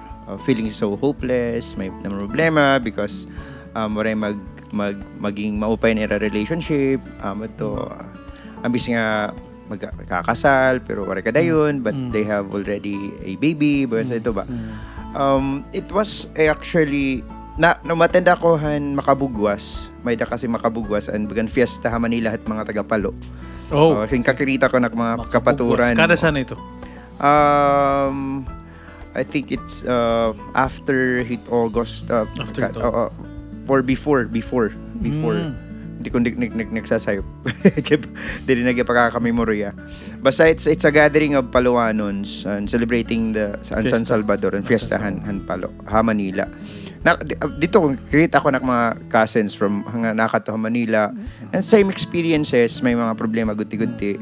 feeling so hopeless, may problema because waray maging maupay na relationship, ambis nga magkakasal pero waray kadayon but they have already a baby, but ito ba? It was actually matanda ko makabugwas. May da kasi makabugwas and bagan fiesta ha Manila at mga taga-Palo. Kakirita ko na mga kapaturan. Kada saan ito? I think it's after hit August After ito. or before. Hindi ko nagsasayop. Hindi rin nagpakakamemoria. Basta it's a gathering of Paloanons and celebrating the San Salvador and fiestahan Palo, Manila. Dito create ako ng mga cousins from nakato Manila and same experiences, may mga problema guti-guti,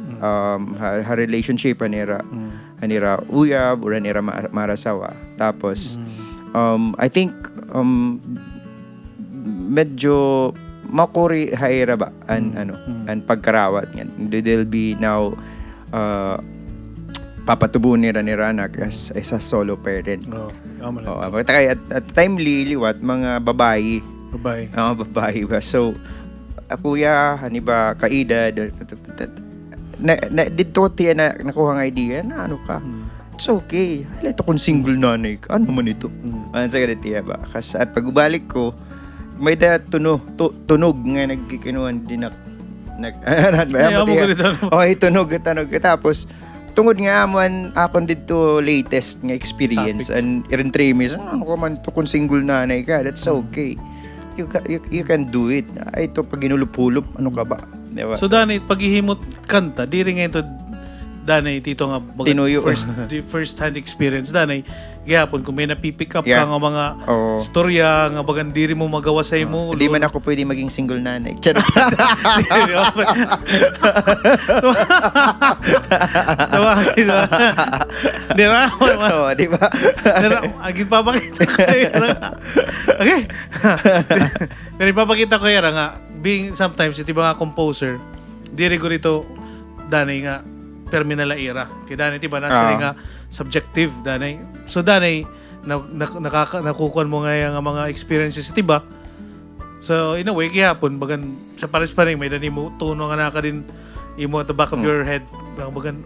relationship hanira uyab or hanira marasawa. Tapos I think medyo makuri haira ba and pagkarawat yan. They'll be now papatubo ni anak as a solo parent. At time liwat mga babae. Babae ba. So kuya haniba kaedad dito tiya na nakuha ng idea na ano ka. It's okay. Ito kung single nanay ka. Ano man ito? Ano sa ganitiya ba? Kasi at pag-ubalik ko, may tunog nga nagkikinuhan din tunog. Tapos tungod nga aman akon dito latest nga experience and irin tremis ano ko man to kung single nanay ka, that's okay. You can do it. Ito pag ginulupulop ano ka ba, diba? So danay paghihimot kanta diri nga ito danay tito nga Tinuyo. first hand experience danay gihapon kung may napipick up ka nga mga storya nga bagan diri mo magawa sa imo. Hindi man ako pwede maging single nanay. Charot. Di ba? Agit papakita ko okay. Pero ipapakita ko yan nga being sometimes iti ba nga composer diri ko rito danay nga terminal era. Kaya danay tiba nasa nga subjective danay. So danay nakukuha mo nga yung mga experiences tiba. So in a way gihapon bagan sa pares pa rin may dani mo tuno nga naka din imo at the back of your head bagan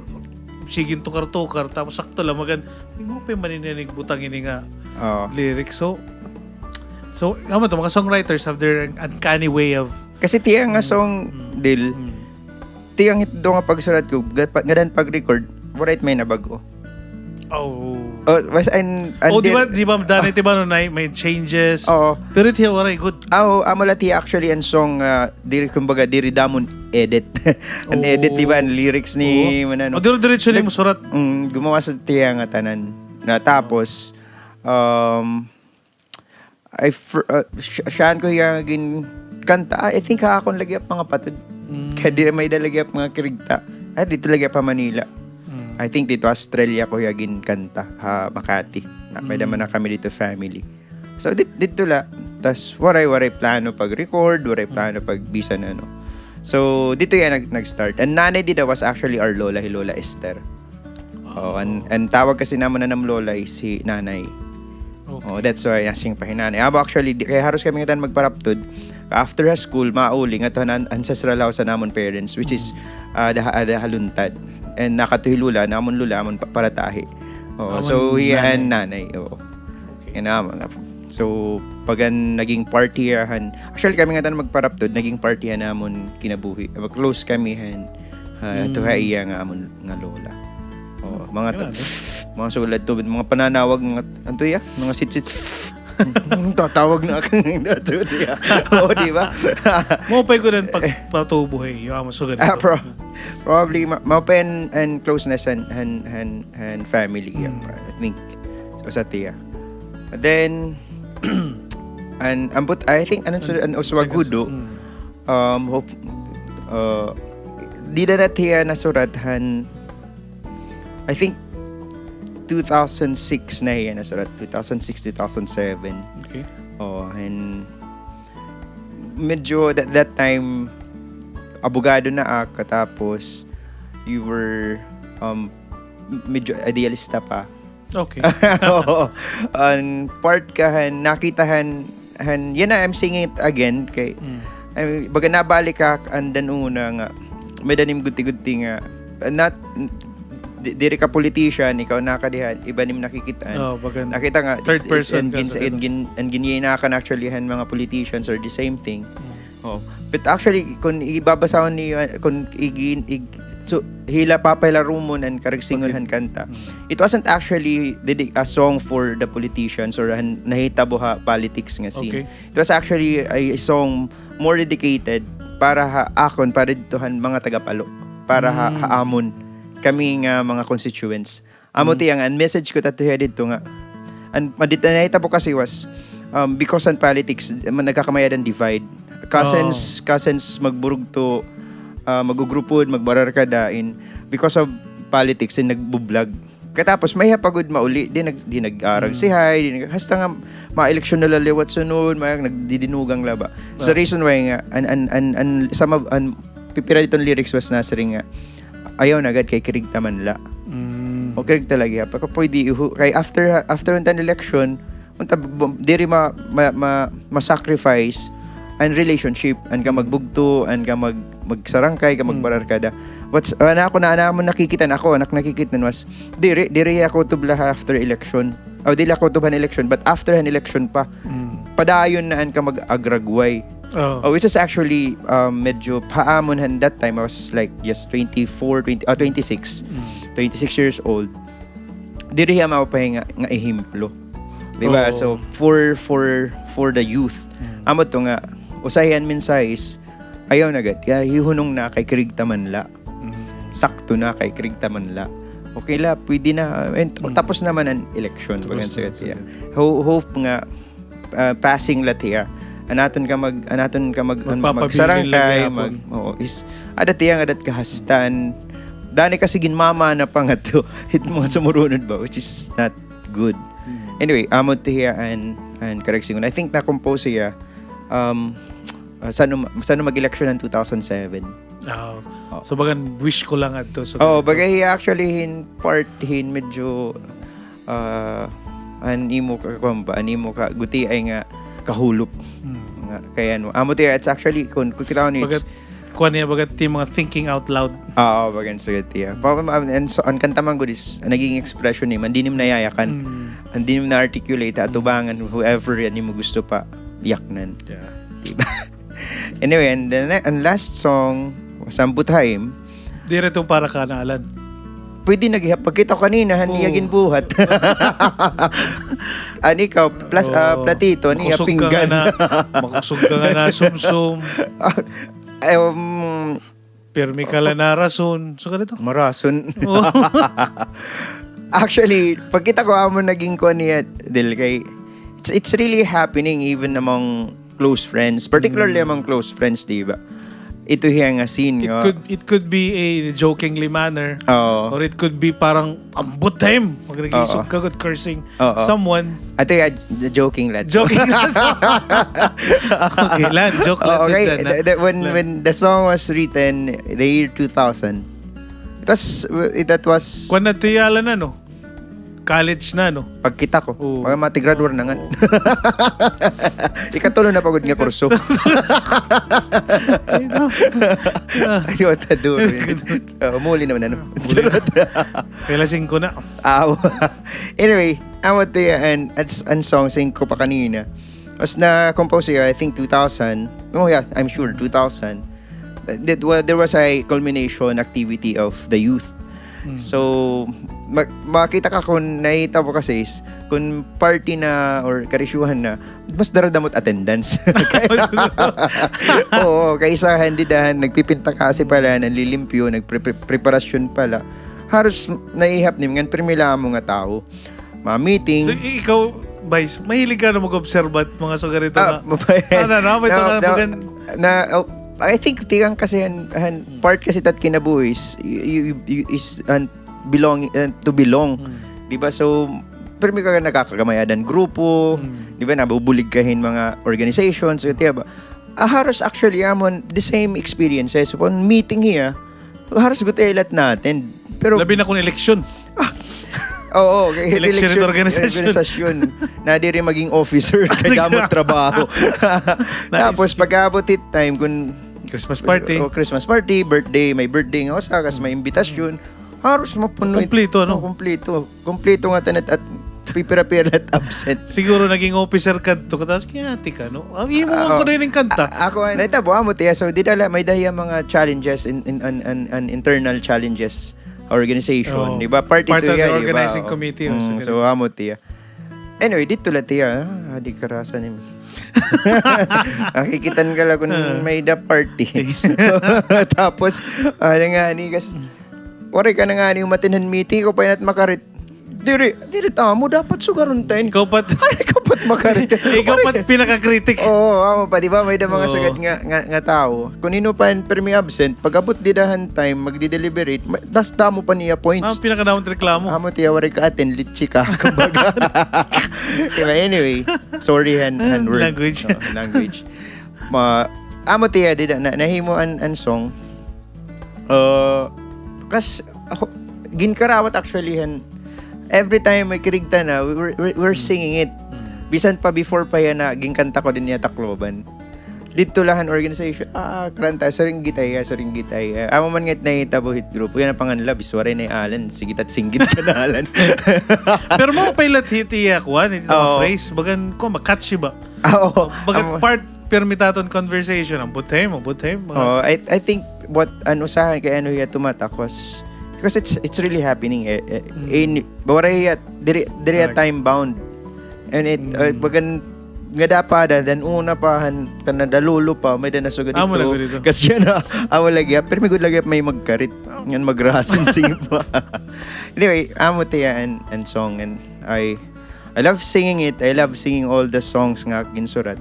sigin tukar-tukar tapos sakto lang magan mo pa manininig butang ini nga lyrics. So mga songwriters have their uncanny way of kasi tiya nga song deal tiyang ito nga pagsulat ko gadan pag-record right may nabago. Di ba dani tiba no may changes. Pero tiya waray good. Amala tiya actually ang song diri kumbaga diri damon edit. An edit di ba ang lyrics ni manano. Diretso ni mo surat. Gumawa sa tiya nga tanan. Na tapos siyaan ko yung kanta. I think akon lagi mga patod. Kaya di may dalagi mga kirigta. Dito lagi pa Manila. I think dito Australia ko yagin kanta Makati. May naman na kami dito family. So dito la. Tas waray plano pag-record, waray plano pag-bisa na So dito yan nag-start. And nanay dito was actually our lola, Lola Esther. And tawag kasi naman na ng lola is si nanay. Okay. That's why asing pahinanay. Actually kaya haros kami ngatan magparaptod. After school, mauling at ancestral house sa namon parents, which is Haluntad. And nakatuhilula, namon lula, namon paratahi. So, yan nanay. Okay. So, pag naging partyahan, actually kami nga magparaptod, naging partyahan namon kinabuhi. Close kami, tuhaiya nga amon nga lola. Mga sulat to, mga pananawag, mga sit-sit. Tatawag na akong natuloy. Di ba? Mapay ko din pagpatubuhay. Yung sugat ito. Probably, mapay and closeness and family. I think. So, sa tiya. Then, I think, Oswagudo, di na tiya nasurathan, I think, 2006 na yan nasurat. 2006, 2007. Okay. Oh, and medyo that time abogado na ako, tapos you were medyo idealista pa. Okay. Oo. Part ka nakitahan yan na, I'm singing it again kay baga nabalik ka andan una nga may danim guti-guti nga not diri ka politician, ikaw nakadihan, iba nim nakikitaan. Bagan. Nakita nga Third person ka sa and ginyenakan actually mga politicians are the same thing. Oh. But actually kung ibabasahon niyo kung so hila papayla rumon and karigsingon kanta. It wasn't actually a song for the politicians or nahitabo ha politics nga scene. Okay. It was actually a song more dedicated para akon para ditohan mga tagapalo para haamon kami nga mga constituents. Amo tiyang ang message ko tatuya dito nga. And nahitabo kasi was because on politics nagkakamayadan divide. Cousins magburug to magugrupod, magbarar ka dain because of politics and nagbublog. Katapos may hapagod mauli, di nag-arag si Hay, hasta nga ma-eleksyon na laliwat sunod, may nagdidinugang laba. So reason why nga, pipira ditong lyrics was nasari nga, ayaw na agad kay kirig taman la. O kirig talaga. Pagka pwede, kay after an election, diri ma-sacrifice ang relationship, ang ka magbugto, ang ka magsarangkay, ka magbararkada. Ako nakikita na ako, nakikita was, diri ako tubla after election. O dili ako tuban election, but after an election pa, padayon na ang ka mag-agragway. Which is actually medyo paamon that time. I was like just 26. 26 years old. Diri hiya mapapahinga nga ehimplo. Diba? So for the youth, amo to nga usayan mensahes ayaw na agad kaya hihunong na kay kirigtaman la. Sakto na kay kirigtaman la. Okay la, pwede na. Tapos naman ang election. Hope nga passing latiya. Anaton ka magsarangkay adat kahastan. Dani kasi ginmama na pangato hit mga sumurunod ba, which is not good. Anyway, amot tiya and correction. I think na compose siya saan mag-election ng 2007. So bagan wish ko lang adto. So bagay actually medyo animo ka guti ay nga kahulop. Nga kaya amo tiya, it's actually kung kita ni bagat yung mga thinking out loud. Bagan so tiya. And so ang kanta man gud is naging expression ni hindi nim nayayakan. Hindi nim na articulate atubangan whoever ani mo gusto pa yaknan. Yeah. Diba? Anyway, and last song was Ambuthaim. Dire tong para kanalan. Pwede pagkita ko kanina haniyagin buhat. Ani ka plus platito ni pinggan. Makusog ka nga na sumsum. Permi ka lang na rason. So ganito. Marason. Actually, pagkita ko amo naging ko niya del kay it's really happening even among close friends, particularly among close friends, di ba? Ito hiya nga scene. It could be a jokingly manner, or it could be parang ambut time. Mag-nag-isog ka good cursing someone. Ito joking lad. Joking lad. Okay, lad. Joke lad. When the song was written, the year 2000, that was... Kung natuyala na, no? College na, no? Pagkita ko. Mga matigraduar na nga. Ikatulo na pagod nga kurso. Ay, what to do? Umuli naman, ano? Kailasing ko na. Anyway, awat and song sing ko pa kanina. Was na compose I think 2000. Oh yeah, I'm sure 2000. There was a culmination activity of the youth. So makita ka kung nakita mo kasi kung party na or karisyuhan na mas daradamot attendance. Kaysa handidahan nagpipinta kasi pala nanlilimpyo nagpreparasyon pala haros naihap nim ngan primila mo nga tao ma-meeting. So ikaw Vice, mahilig ka na mag-observe mga sugarito I think tigang kasi part kasi tat kinabuhi is belong to belong. Diba? So pero may ka nakakagamayadan grupo, di ba, nabubuligkahin mga organizations, diba? Haros actually amon the same experiences upon meeting here, haros gutelat natin. Pero Labi na kung eleksyon. oo, Election at organisasyon. Na di rin maging officer kaya damot trabaho. Tapos pag-abot it time kung Christmas party. Christmas party, birthday, may birthday nga sa kas may imbitasyon. Haros mapuno. Kompleto, no? Kompleto nga tanet at pipira-pira at absent. Siguro naging officer ka to tapos kiyati ka, no? Ang mo ako rin ng kanta. Ako naitabo amo tiya, so didala may dahil mga challenges in internal challenges organization, Oh, di ba? Part of ito the yan, di ba? organizing committee. So amo tiya. Anyway, dito la tiya, di karasan ni. Nakikitan ka lang kung may da party. Tapos, ano nga ni, ore ka na nga ni umatinan meeting ko pa yan at makarit. Diri tamo, dapat sugaron tayo. Ikaw pat, Ikaw pat makarit. ikaw pat pinaka-critic. Oo, amo pa, di ba? May da mga Oo. sagad nga tao. Kung ino pa permi absent, pag abot didahan time, magdi-deliberate, das damo pa niya points. Ang pinaka-down reklamo. Amo tiya, wari ka atin, litchi ka. Kumbaga. Diba? Anyway, sorry hand word. Language. Language. Amo tiya, nahimo an song. Kas, ako, ginkarawat actually, every time may kirigta na, we're singing it. Bisan pa before pa yan na, ginkanta ko din niya Tacloban. Dito lahan organization, kranta, saring gitay. Amo man nga't nahitabo hit group. Yan ang panganla, biswaray na Alan, sigit at singgit ka na Alan. Pero mga pilot hiti akuan, ito Oo. phrase, bagan ko, makatchy ba? Oo. Bagan part permitaton conversation, ang buthem. I think what usahan kay ano ya tumatak was because it's really happening in bawaray at diri Correct. time bound and it bagan nga dapada dan una pahan kanadalulo pa may da nasugad Amo lang dito dito. kasi na amo lagi pero may good lagi may magkarit ngan magrason sing pa. Anyway, amo tiya and song and I love singing it. I love singing all the songs nga ginsurat.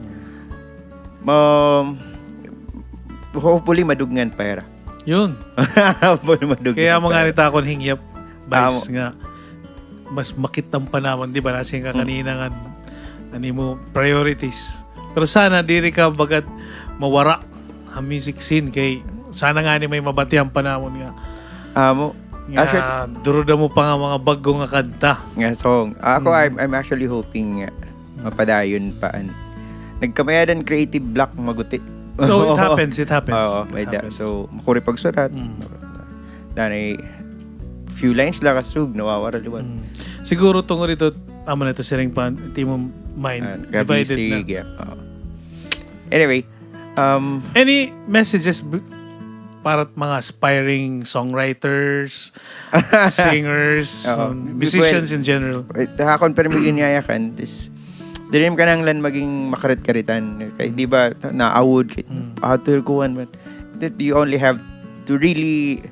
Hopefully madugnan pera. Yun. Hopefully madugnan. Kaya mga pera. nita akong hingyap, Vice nga, mas makitang pa naman, di ba? Nasing ka kanina nga, ani mo, priorities. Pero sana, diri ka bagat mawara ang music scene kay sana nga ni may mabatihan pa namon nga. Amo. Actually, Nga, duruda mo pa nga mga bago nga kanta. nga song. Ako, I'm actually hoping mapadayon paan. Nagkamayadan creative block maguti. No, it happens. Oo, It may da. happens. So, makuri pagsurat. Danay, few lines lang kasug, nawawara liwan. Siguro tungo rito, amo na ito siring pa, hindi mo mind. Divided na. Kabisig, yeah. Anyway, Any messages para mga aspiring songwriters, singers, Oo. musicians in general? hakon pero may ginayakan, is dirim ka nang lan maging makarit-karitan. Kaya di ba, na-award, kuhan, but that you only have to really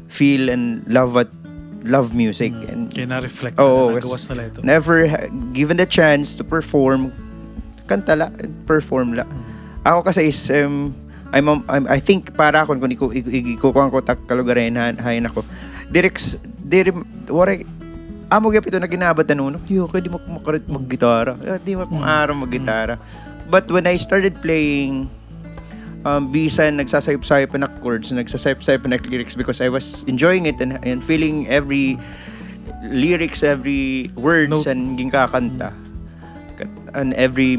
feel and love music. And Kaya na-reflect Oo, na nagawas na ito. never given the chance to perform, kanta la, perform la. Ako kasi is, I think para ako, kung ikukuhan ko tak kalugarayan, hain ako, waray, amo gyud ito na ginabad na nuno. Okay, di mo makarit mag-gitara. Di mo araw mag-gitara. But when I started playing bisan nagsasayop-sayop pa na chords, nagsasayop-sayop pa na lyrics because I was enjoying it and feeling every lyrics, every words Note. and gingkakanta. And every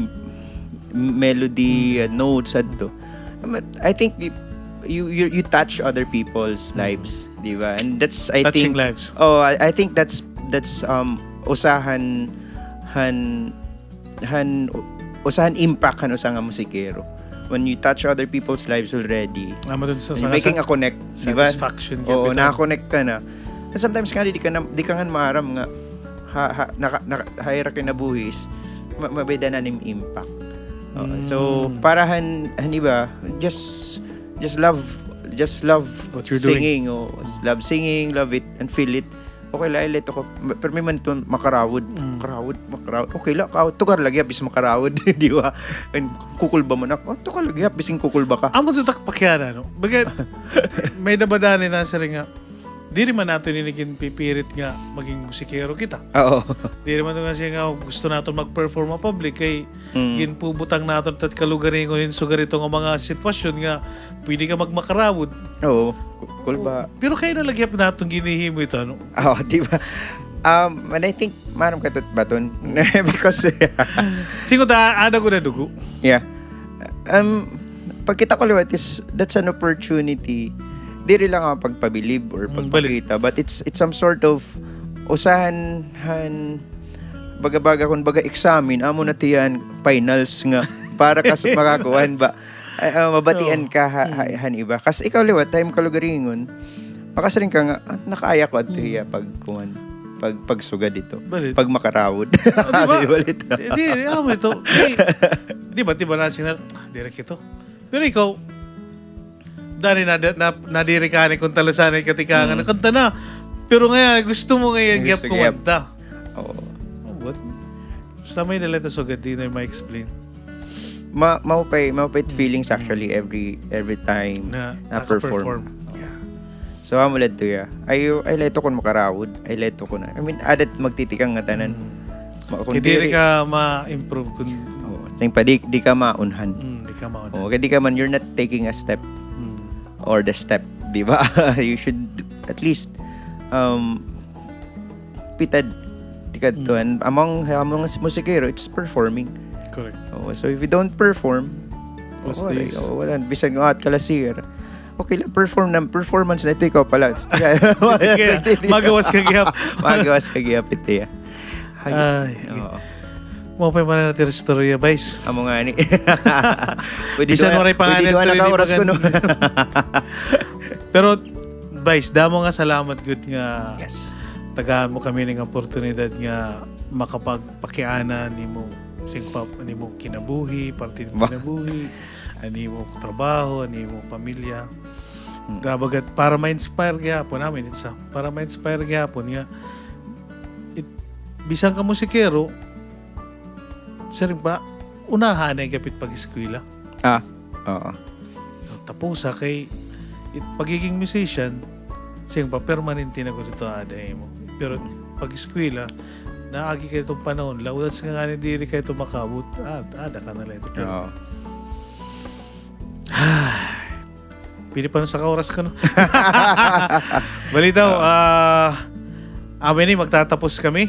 melody, notes adto. I think you touch other people's lives, di ba? And that's Touching lives. Oh, I think that's usahan impact kan usa nga musikero. When you touch other people's lives already, Amo dun sa you're making a connect, di ba? satisfaction. Oo, kapitan. naka-connect ka na. And sometimes nga di ka nga maaram nga hayra ka na buhis, mabeda na ning impact. So para iba, just love What you're doing. singing, love singing, love it and feel it. Okay la ilit ako. Pero may man ito makarawod. Makarawod. Okay la, tukar lagi bis makarawod, di ba? And kukul ba man ako? Tukar lagi bising kukul ba ka? Amo dun takpakyana, no? Bagay, may nabadani na sa ringa, di rin man natin inigin pipirit nga maging musikero kita. Oo. Di naman ito kasi nga gusto natin mag-perform ang public kay ginpubutang natin at kalugaringon sugar itong mga sitwasyon nga pwede ka magmakarawod. Oo. Cool ba? Pero kayo na lagyap natin ginihimo ito. Ano? Oo, di ba? And I think, manam ka baton. Because, Singo ada ko na dugo. yeah. Pagkita ko liwat is, that's an opportunity. Di rin lang ang pagpabilib or pagpakita. But it's some sort of usahan, baga-baga kung baga examine, amo na tiyan, finals nga, para kas makakuhan ba. Mabatian ka han iba. Kasi ikaw liwat, time kalugaringon, makasaling ka nga, nakaaya ko at tiya pagsugad dito. Balit. Pag makarawod. Balit. Di ba na sinar, direk ito. Pero ikaw, dali nadiri ka ni kung talasanay katika nga, kanta na. Pero nga, gusto mo ngayon gyap kumanta. Oo. Oh, what? Basta may naleta sugad, di na ma-explain. Maupay feelings actually every time Na perform. naka-perform. So amo led to ya. I leto kon makarawod. I leto ko na. I mean adat magtitikang nga tanan. Kaya di ka ma-improve kung Sing pa di ka maunhan. di ka mauna. Kaya di ka man you're not taking a step or the step, di ba? You should at least pitad tikadtuan among musikero, it's performing. Correct. So if you don't perform, What's this? wala bisag nga at kalasir. Okay lang, performance na ito, ikaw pala. Magawas ka gihap. Magawas ka gihap ito, ya. Ay. Oo. Mo pa man natin istorya, Vice. Amo nga ni. Bisan mo rin pangalan pwede to, doon oras ko, no? Pero, Vice, damo nga salamat good nga Yes. tagahan mo kami ng oportunidad nga makapagpakianan ni mo singpap, ni mo kinabuhi, parte ni mo kinabuhi, ani mo trabaho, ani mo pamilya. Dabagat para ma-inspire gyapon namin para ma-inspire gyapon nga bisan ka musikero sir ba unahan ay kapit pag-eskwela. Oo. Tapusa kay pagiging musician sing pa permanente na ko dito aday mo. Pero pag-eskwela naagi kayo itong panahon laudat sa nga ni diri kayo ito makabot ada ka na lang ito. Oo. Pili pa sa kauras ka, no? Balitaw, amin magtatapos kami.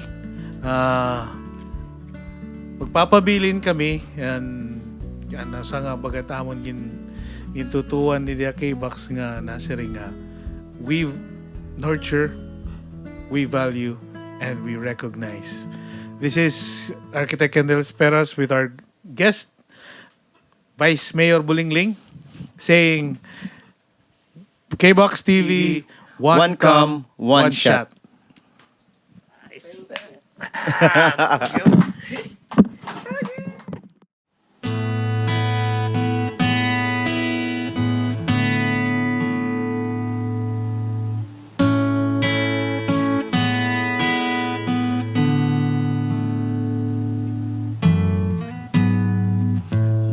Magpapabilin kami. Yan nasa nga bagat amon gintutuan ni Dia K-Box nga nasiri nga. We nurture, we value, and we recognize. This is Architect Kendall Esperas with our guest, Vice Mayor Bulingling, saying, K-Box TV, one come, one shot. Nice.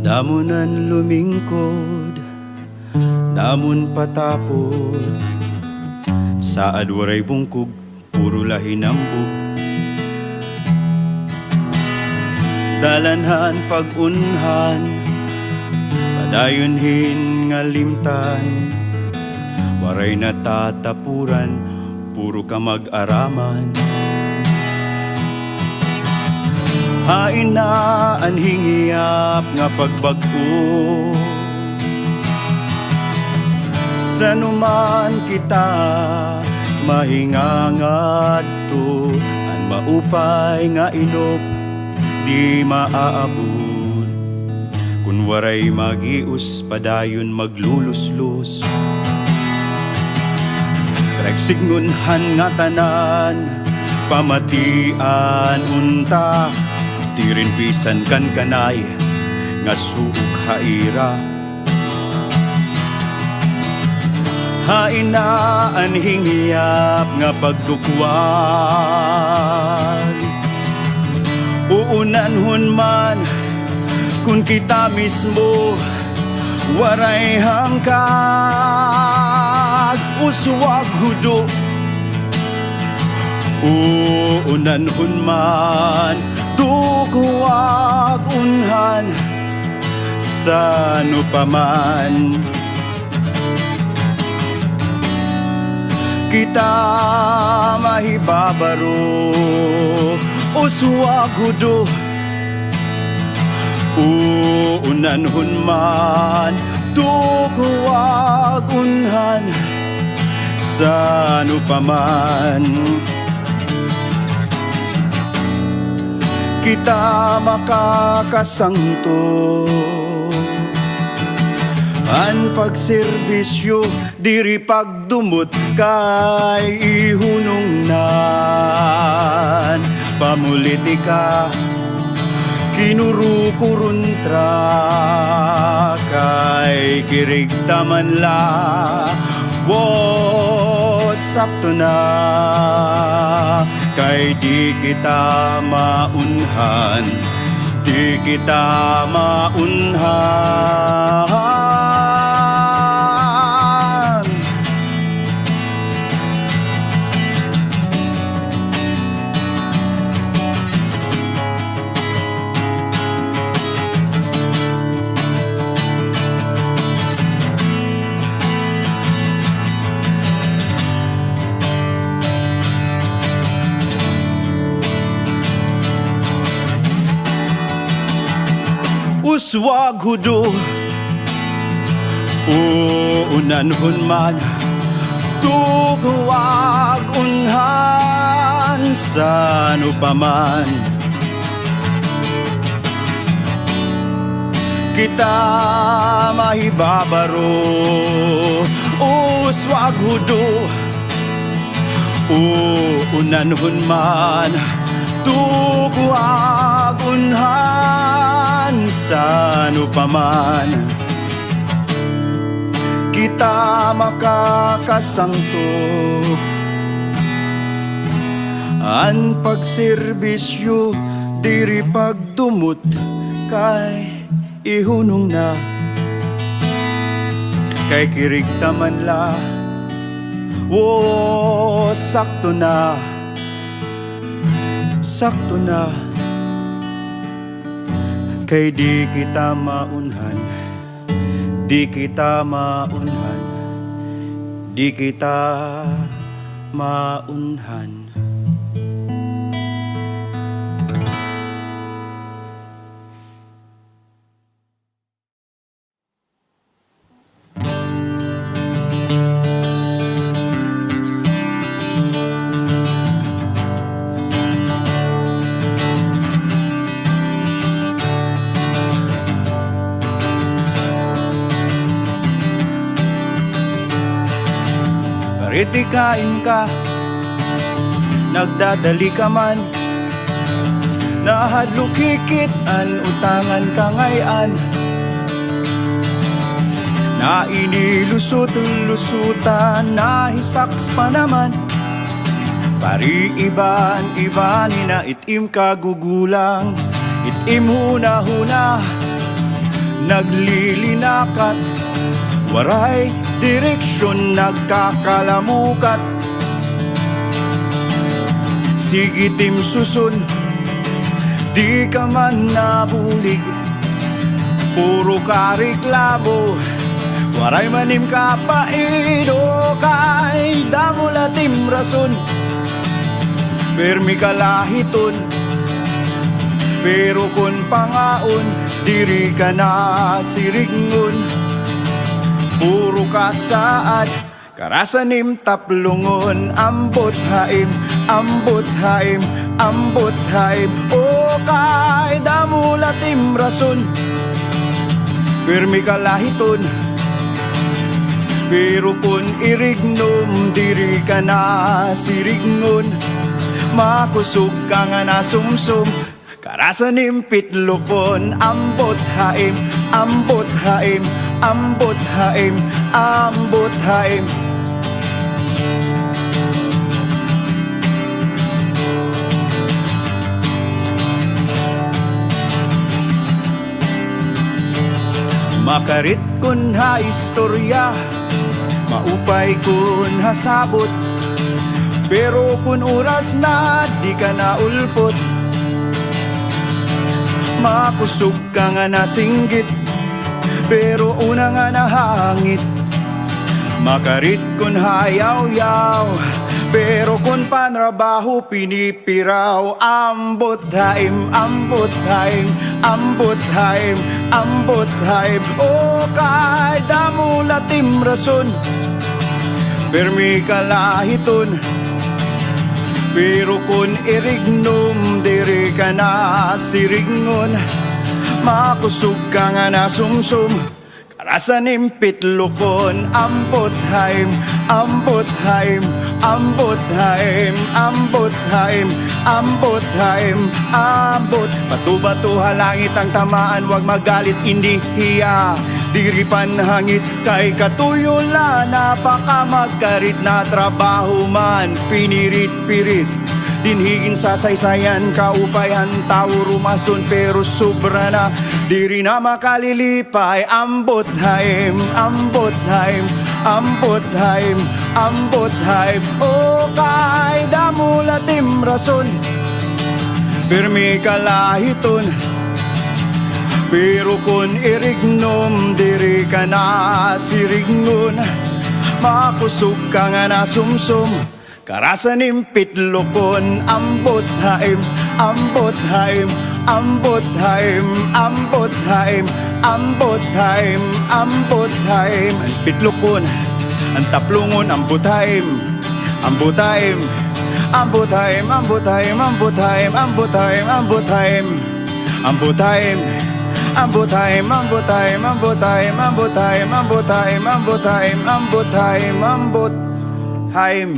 Damunan lumingkod, damun patapod, saad waray bungkog, puro lahinambog. Dalanhan pagunhan, padayunhin nga limtan, waray natatapuran, puro ka mag-araman. Hain na ang hingiyap nga pagbag-o, sanuman kita mahingangat to, ang maupay nga inop di maaabot. Kun waray magius padayon magluluslus, ragsignunhan nga tanan, pamatian unta, tirin pisan kan kanay nga suuk haira. Hain na ang hinghiyap nga pagdukwan, uunanhon man kun kita mismo waray hangkag, uswag hudo Uunanhon man duguwag unhan sano paman. Kita mahibabaro uswag hudo, uunanhon man duguwag unhan sano paman. Kita makakasangto an pagserbisyo diri pagdumot kay ihunungnan. Pamulitika kinurukuruntra kay kirigtaman la sakto na kay di kita maunhan, di kita maunhan. Uswag hudo, uunanhon man duguwag unhan sano paman. Kita mahibabaro uswag hudo, uunanhon man duguwag unhan sano paman. Kita makakasangto an pagserbisyo diri pagdumot kay ihunong na kay kirigtaman la sakto na, sakto na kay di kita maunhan, di kita maunhan, di kita maunhan. Paritikain ka, nagdadali ka man, nahadlukikit an utangan ka ngayan, na inilusot-lusutan, nahisaks pa naman, pari iban-iban, na itim kagugulang, itim huna-huna, naglilinakat, waray direksyon nagkakalamukat. Sigitim susun, di ka man nabulig, puro ka reklamo, waray manim ka paido, kay damo latim rason, permi ka lahiton, pero kun pangaon, diri ka na sirigngon. Puro kasaad, karasanim taplungon, ambot haim, ambot haim, ambot haim. O kay damulatim rason, pirmi kalahiton, pero kun irignom, diri ka na sirignon. Makusog ka nga na sumsum, karasanim pitlokon, ambot haim, ambot haim, ambot haim, ambot haim. Makarit kun ha istorya, maupay kun hasabot, Pero kung oras na di ka na ulpot, makusog ka nga nasinggit, pero una nga nahangit. Makarit kun hayaw-yaw, pero kun panrabaho pinipiraw. Ambot haim, ambot haim, ambot haim, ambot haim. O kay damo latim rason, permi kalahiton. Pero kun irignom, diri ka na siringon. Makusog ka nga na sumsum, karasan impit lukon. Ambot haim, ambot haim, ambot haim, ambot haim, ambot haim, ambot. Bato-bato halangit ang tamaan, wag magalit, hindi hiya. Diri panhangit kay katuyo la, napaka magkarit na trabaho man, pinirit-pirit. Dinhigin sa saysayan, kaupayan, tao rumason, pero sobra na, diri na makalilipay. Ambot haim, ambot haim, ambot haim, ambot haim. O kay damo latim rason, permi kalahiton. Pero kun irignom, diri ka na siringon. Makusog ka nga na sumsum, karasan impit lukon. Ambot haim, ambot haim, ambot haim, ambot haim, ambot haim, ambot haim. Impit lukon, ang taplungon, ambot haim, ambot haim, ambot haim, ambot haim, ambot haim, ambot haim, ambot haim, ambot haim. Ambot haim, ambot haim, ambot haim, ambot haim, ambot haim, ambot haim, ambot haim, ambot haim.